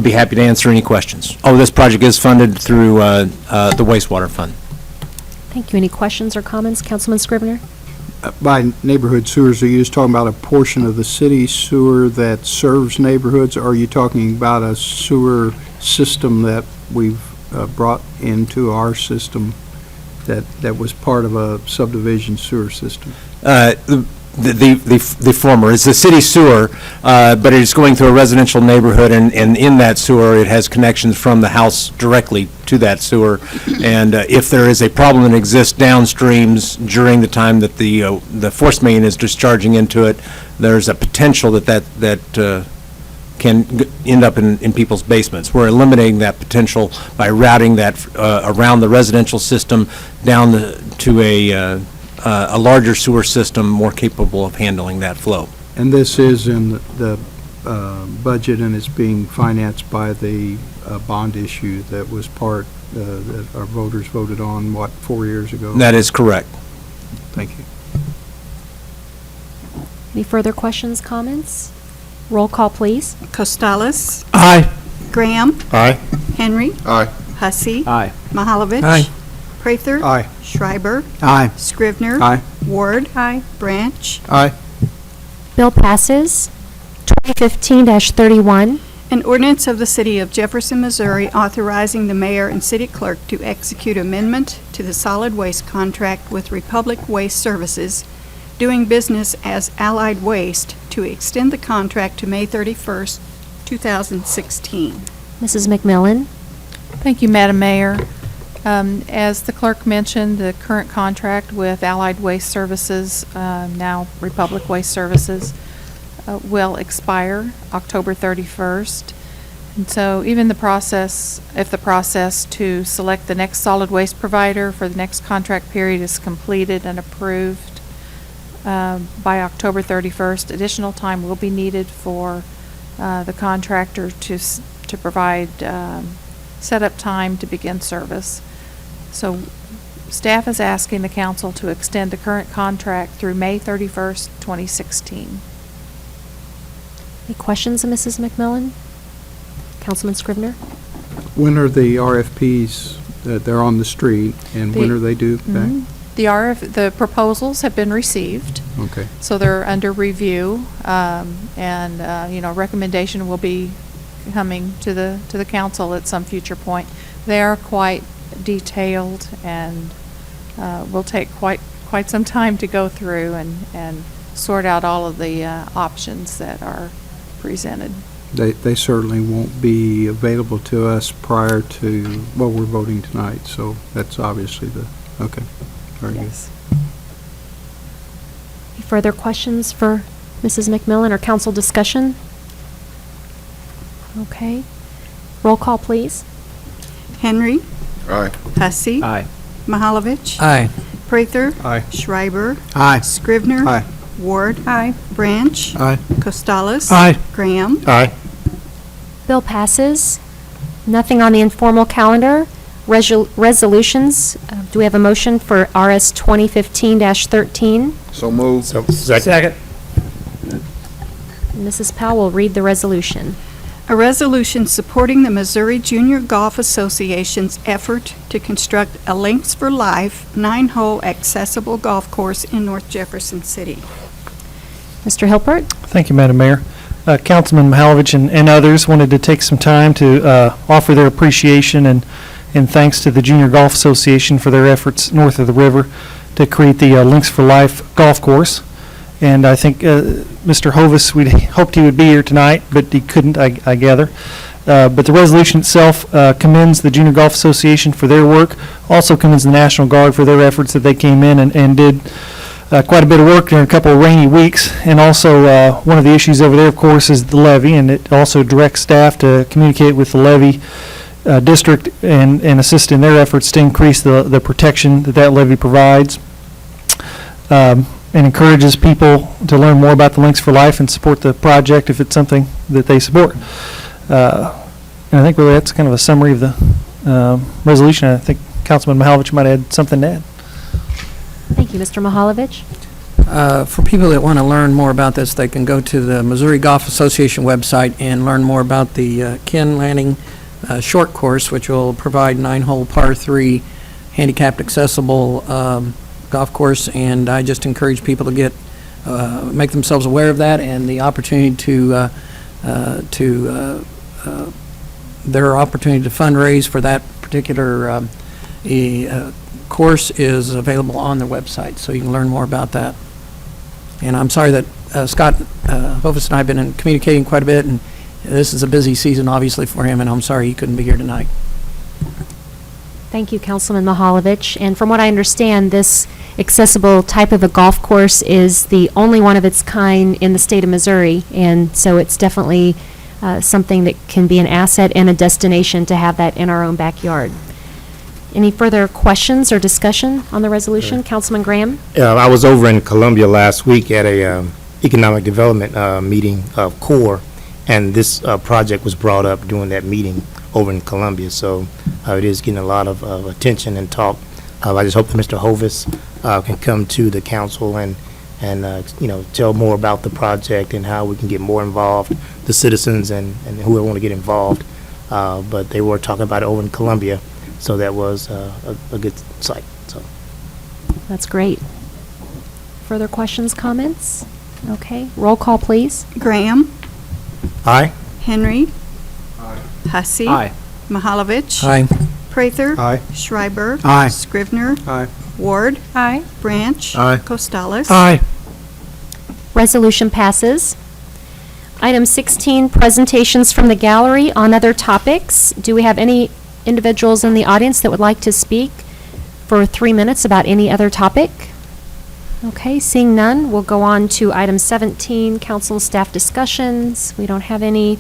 be happy to answer any questions. Oh, this project is funded through the wastewater fund. Thank you. Any questions or comments? Councilman Scrivener? By neighborhood sewers, are you just talking about a portion of the city sewer that serves neighborhoods, or are you talking about a sewer system that we've brought into our system that was part of a subdivision sewer system? The former is the city sewer, but it's going through a residential neighborhood, and in that sewer, it has connections from the house directly to that sewer. And if there is a problem that exists downstreams during the time that the force main is discharging into it, there's a potential that can end up in people's basements. We're eliminating that potential by routing that around the residential system down to a larger sewer system more capable of handling that flow. And this is in the budget, and it's being financed by the bond issue that was part, that our voters voted on, 4 years ago? That is correct. Thank you. Any further questions, comments? Roll call, please. Costello. Aye. Graham. Aye. Henry. Aye. Hussey. Aye. Mahalovich. Aye. Prather. Aye. Schreiber. Aye. Scrivener. Aye. Ward. Aye. Branch. Aye. Bill passes. 2015-31. An ordinance of the City of Jefferson, Missouri, authorizing the mayor and city clerk to execute amendment to the solid waste contract with Republic Waste Services, doing business as Allied Waste, to extend the contract to May 31st, 2016. Mrs. McMillan? Thank you, Madam Mayor. As the clerk mentioned, the current contract with Allied Waste Services, now Republic Waste Services, will expire October 31st. And so even if the process to select the next solid waste provider for the next contract period is completed and approved by October 31st, additional time will be needed for the contractor to provide setup time to begin service. So staff is asking the council to extend the current contract through May 31st, 2016. Any questions of Mrs. McMillan? Councilman Scrivener? When are the RFPs that they're on the street, and when are they due back? The proposals have been received. Okay. So they're under review, recommendation will be coming to the council at some future point. They are quite detailed and will take quite some time to go through and sort out all of the options that are presented. They certainly won't be available to us prior to what we're voting tonight, so that's obviously okay. Very good. Any further questions for Mrs. McMillan or council discussion? Okay. Roll call, please. Henry. Aye. Hussey. Aye. Mahalovich. Aye. Prather. Aye. Schreiber. Aye. Scrivener. Aye. Ward. Aye. Branch. Aye. Costales. Aye. Graham. Aye. Bill passes. Nothing on the informal calendar. Resolutions, do we have a motion for RS 2015-13? So moved. Second. Mrs. Powell will read the resolution. A resolution supporting the Missouri Junior Golf Association's effort to construct a Links for Life 9-hole accessible golf course in North Jefferson City. Mr. Hilpert? Thank you, Madam Mayor. Councilman Mahalovich and others wanted to take some time to offer their appreciation and thanks to the Junior Golf Association for their efforts north of the river to create the Links for Life golf course. And I think Mr. Hovis, we hoped he would be here tonight, but he couldn't, I gather. But the resolution itself commends the Junior Golf Association for their work, also commends the National Guard for their efforts that they came in and did quite a bit of work during a couple of rainy weeks. And also, one of the issues over there, of course, is the levee, and it also directs staff to communicate with the levee district and assist in their efforts to increase the protection that levee provides. And encourages people to learn more about the Links for Life and support the project if it's something that they support. And I think really that's kind of a summary of the resolution. I think Councilman Mahalovich might add something to add. Thank you, Mr. Mahalovich. For people that want to learn more about this, they can go to the Missouri Golf Association website and learn more about the Ken Lanning short course, which will provide 9-hole par 3 handicapped accessible golf course. And I just encourage people to get make themselves aware of that and the opportunity to their opportunity to fundraise for that particular course is available on their website, so you can learn more about that. And I'm sorry that Scott Hovis and I have been communicating quite a bit, and this is a busy season, obviously, for him, and I'm sorry he couldn't be here tonight. Thank you, Councilman Mahalovich. And from what I understand, this accessible type of a golf course is the only one of its kind in the state of Missouri, and so it's definitely something that can be an asset and a destination to have that in our own backyard. Any further questions or discussion on the resolution? Councilman Graham? I was over in Columbia last week at a economic development meeting of CORE, and this project was brought up during that meeting over in Columbia, so it is getting a lot of attention and talk. I just hope that Mr. Hovis can come to the council and tell more about the project and how we can get more involved, the citizens and whoever want to get involved. But they were talking about it over in Columbia, so that was a good sight. So That's great. Further questions, comments? Okay, roll call, please. Graham. Aye. Henry. Hussey. Aye. Mahalovich. Aye. Prather. Aye. Schreiber. Aye. Scrivener. Aye. Ward. Aye. Branch. Aye. Costales. Aye. Resolution passes. Item 16, presentations from the gallery on other topics. Do we have any individuals in the audience that would like to speak for 3 minutes about any other topic? Okay, seeing none, we'll go on to item 17, council staff discussions. We don't have any.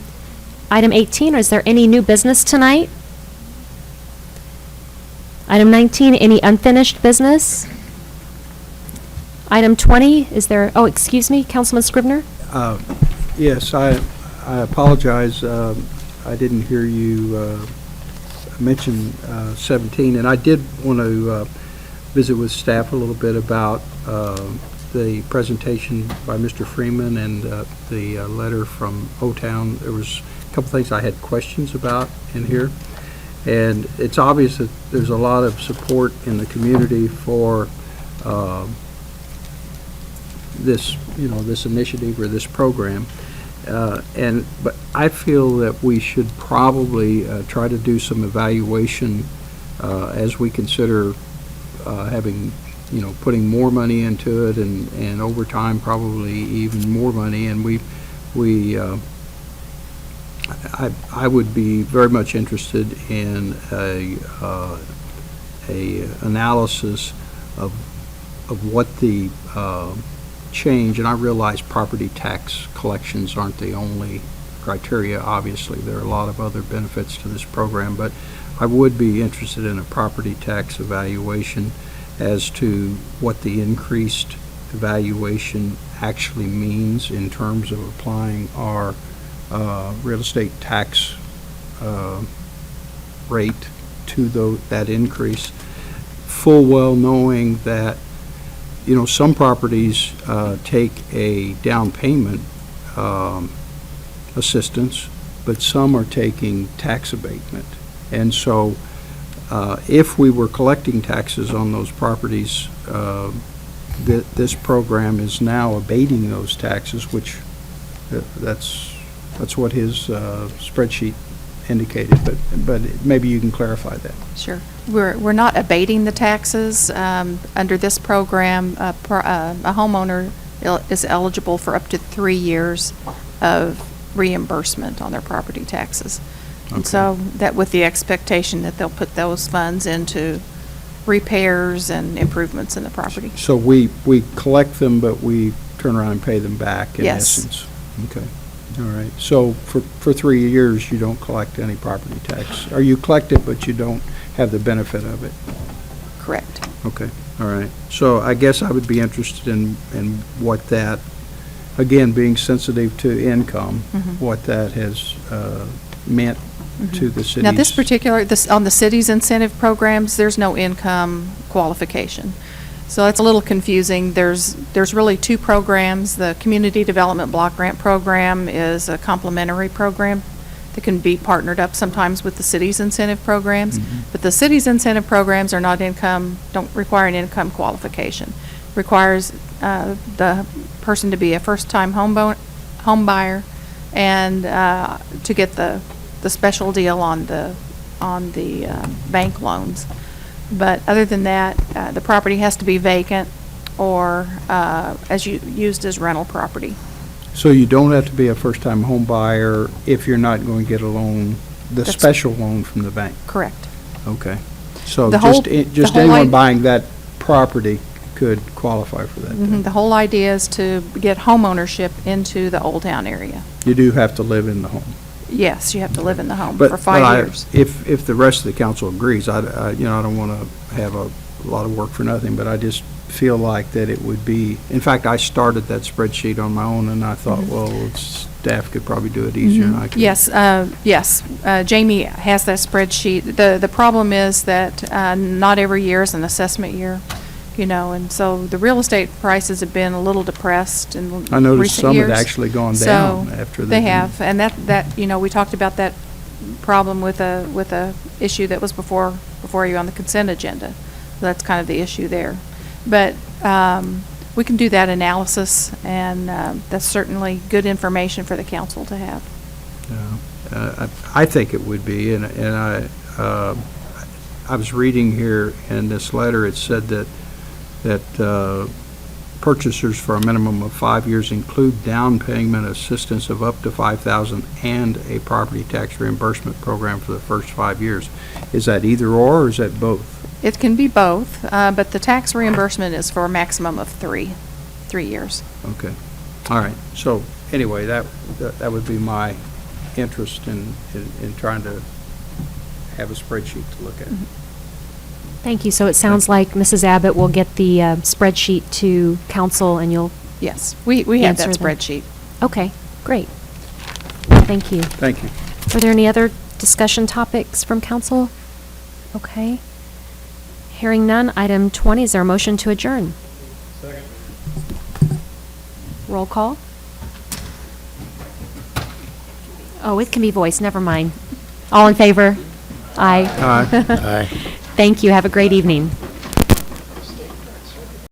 Item 18, is there any new business tonight? Item 19, any unfinished business? Item 20, is there, oh, excuse me, Councilman Scrivener? Yes, I apologize. I didn't hear you mention 17, and I did want to visit with staff a little bit about the presentation by Mr. Freeman and the letter from O-Town. There was a couple things I had questions about in here, and it's obvious that there's a lot of support in the community for this, this initiative or this program. But I feel that we should probably try to do some evaluation as we consider having, putting more money into it, and over time probably even more money. And I would be very much interested in a analysis of what the change, and I realize property tax collections aren't the only criteria. Obviously, there are a lot of other benefits to this program, but I would be interested in a property tax evaluation as to what the increased the valuation actually means in terms of applying our real estate tax rate to that increase, full well knowing that, you know, some properties take a down payment assistance, but some are taking tax abatement. And so if we were collecting taxes on those properties, this program is now abating those taxes, which that's what his spreadsheet indicated, but maybe you can clarify that. Sure. We're not abating the taxes. Under this program, a homeowner is eligible for up to 3 years of reimbursement on their property taxes. And so that with the expectation that they'll put those funds into repairs and improvements in the property. So we collect them, but we turn around and pay them back in Yes. essence? Okay, all right. So for 3 years, you don't collect any property tax? Or you collect it, but you don't have the benefit of it? Correct. Okay, all right. So I guess I would be interested in what that, again, being sensitive to income, what that has meant to the cities. Now, on the city's incentive programs, there's no income qualification. So it's a little confusing. There's really two programs. The Community Development Block Grant Program is a complementary program that can be partnered up sometimes with the city's incentive programs. But the city's incentive programs are don't require an income qualification. Requires the person to be a first-time home buyer and to get the special deal on the bank loans. But other than that, the property has to be vacant or used as rental property. So you don't have to be a first-time home buyer if you're not going to get a loan, That's special loan from the bank? Correct. Okay. So The whole- just the whole anyone i- buying that property could qualify for that? then? The whole idea is to get home ownership into the Old Town area. You do have to live in the home? Yes, you have to live in the home But for 5 years. If the rest of the council agrees, I don't want to have a lot of work for nothing, but I just feel like that it would be, in fact, I started that spreadsheet on my own, and I thought, well, staff could probably do it easier than I could. Yes. Jamie has that spreadsheet. The problem is that not every year is an assessment year, and so the real estate prices have been a little depressed in recent years. I noticed some had actually gone down after they have, and that we talked about that problem with a issue that was before you on the consent agenda. So that's kind of the issue there. But we can do that analysis, and that's certainly good information for the council to have. I think it would be, and I was reading here in this letter, it said that purchasers for a minimum of 5 years include down payment assistance of up to $5,000 and a property tax reimbursement program for the first 5 years. Is that either or is that both? It can be both, but the tax reimbursement is for a maximum of 3 years. Okay, all right. So anyway, that would be my interest in trying to have a spreadsheet to look at. Thank you. So it sounds like Mrs. Abbott will get the spreadsheet to council and you'll Yes, we have that answer them. spreadsheet. Okay, great. Thank you. Thank you. Are there any other discussion topics from council? Okay. Hearing none, item 20, is there a motion to adjourn? Second. Roll call. Oh, it can be voice, never mind. All in favor? Aye. Aye. Thank you, have a great evening.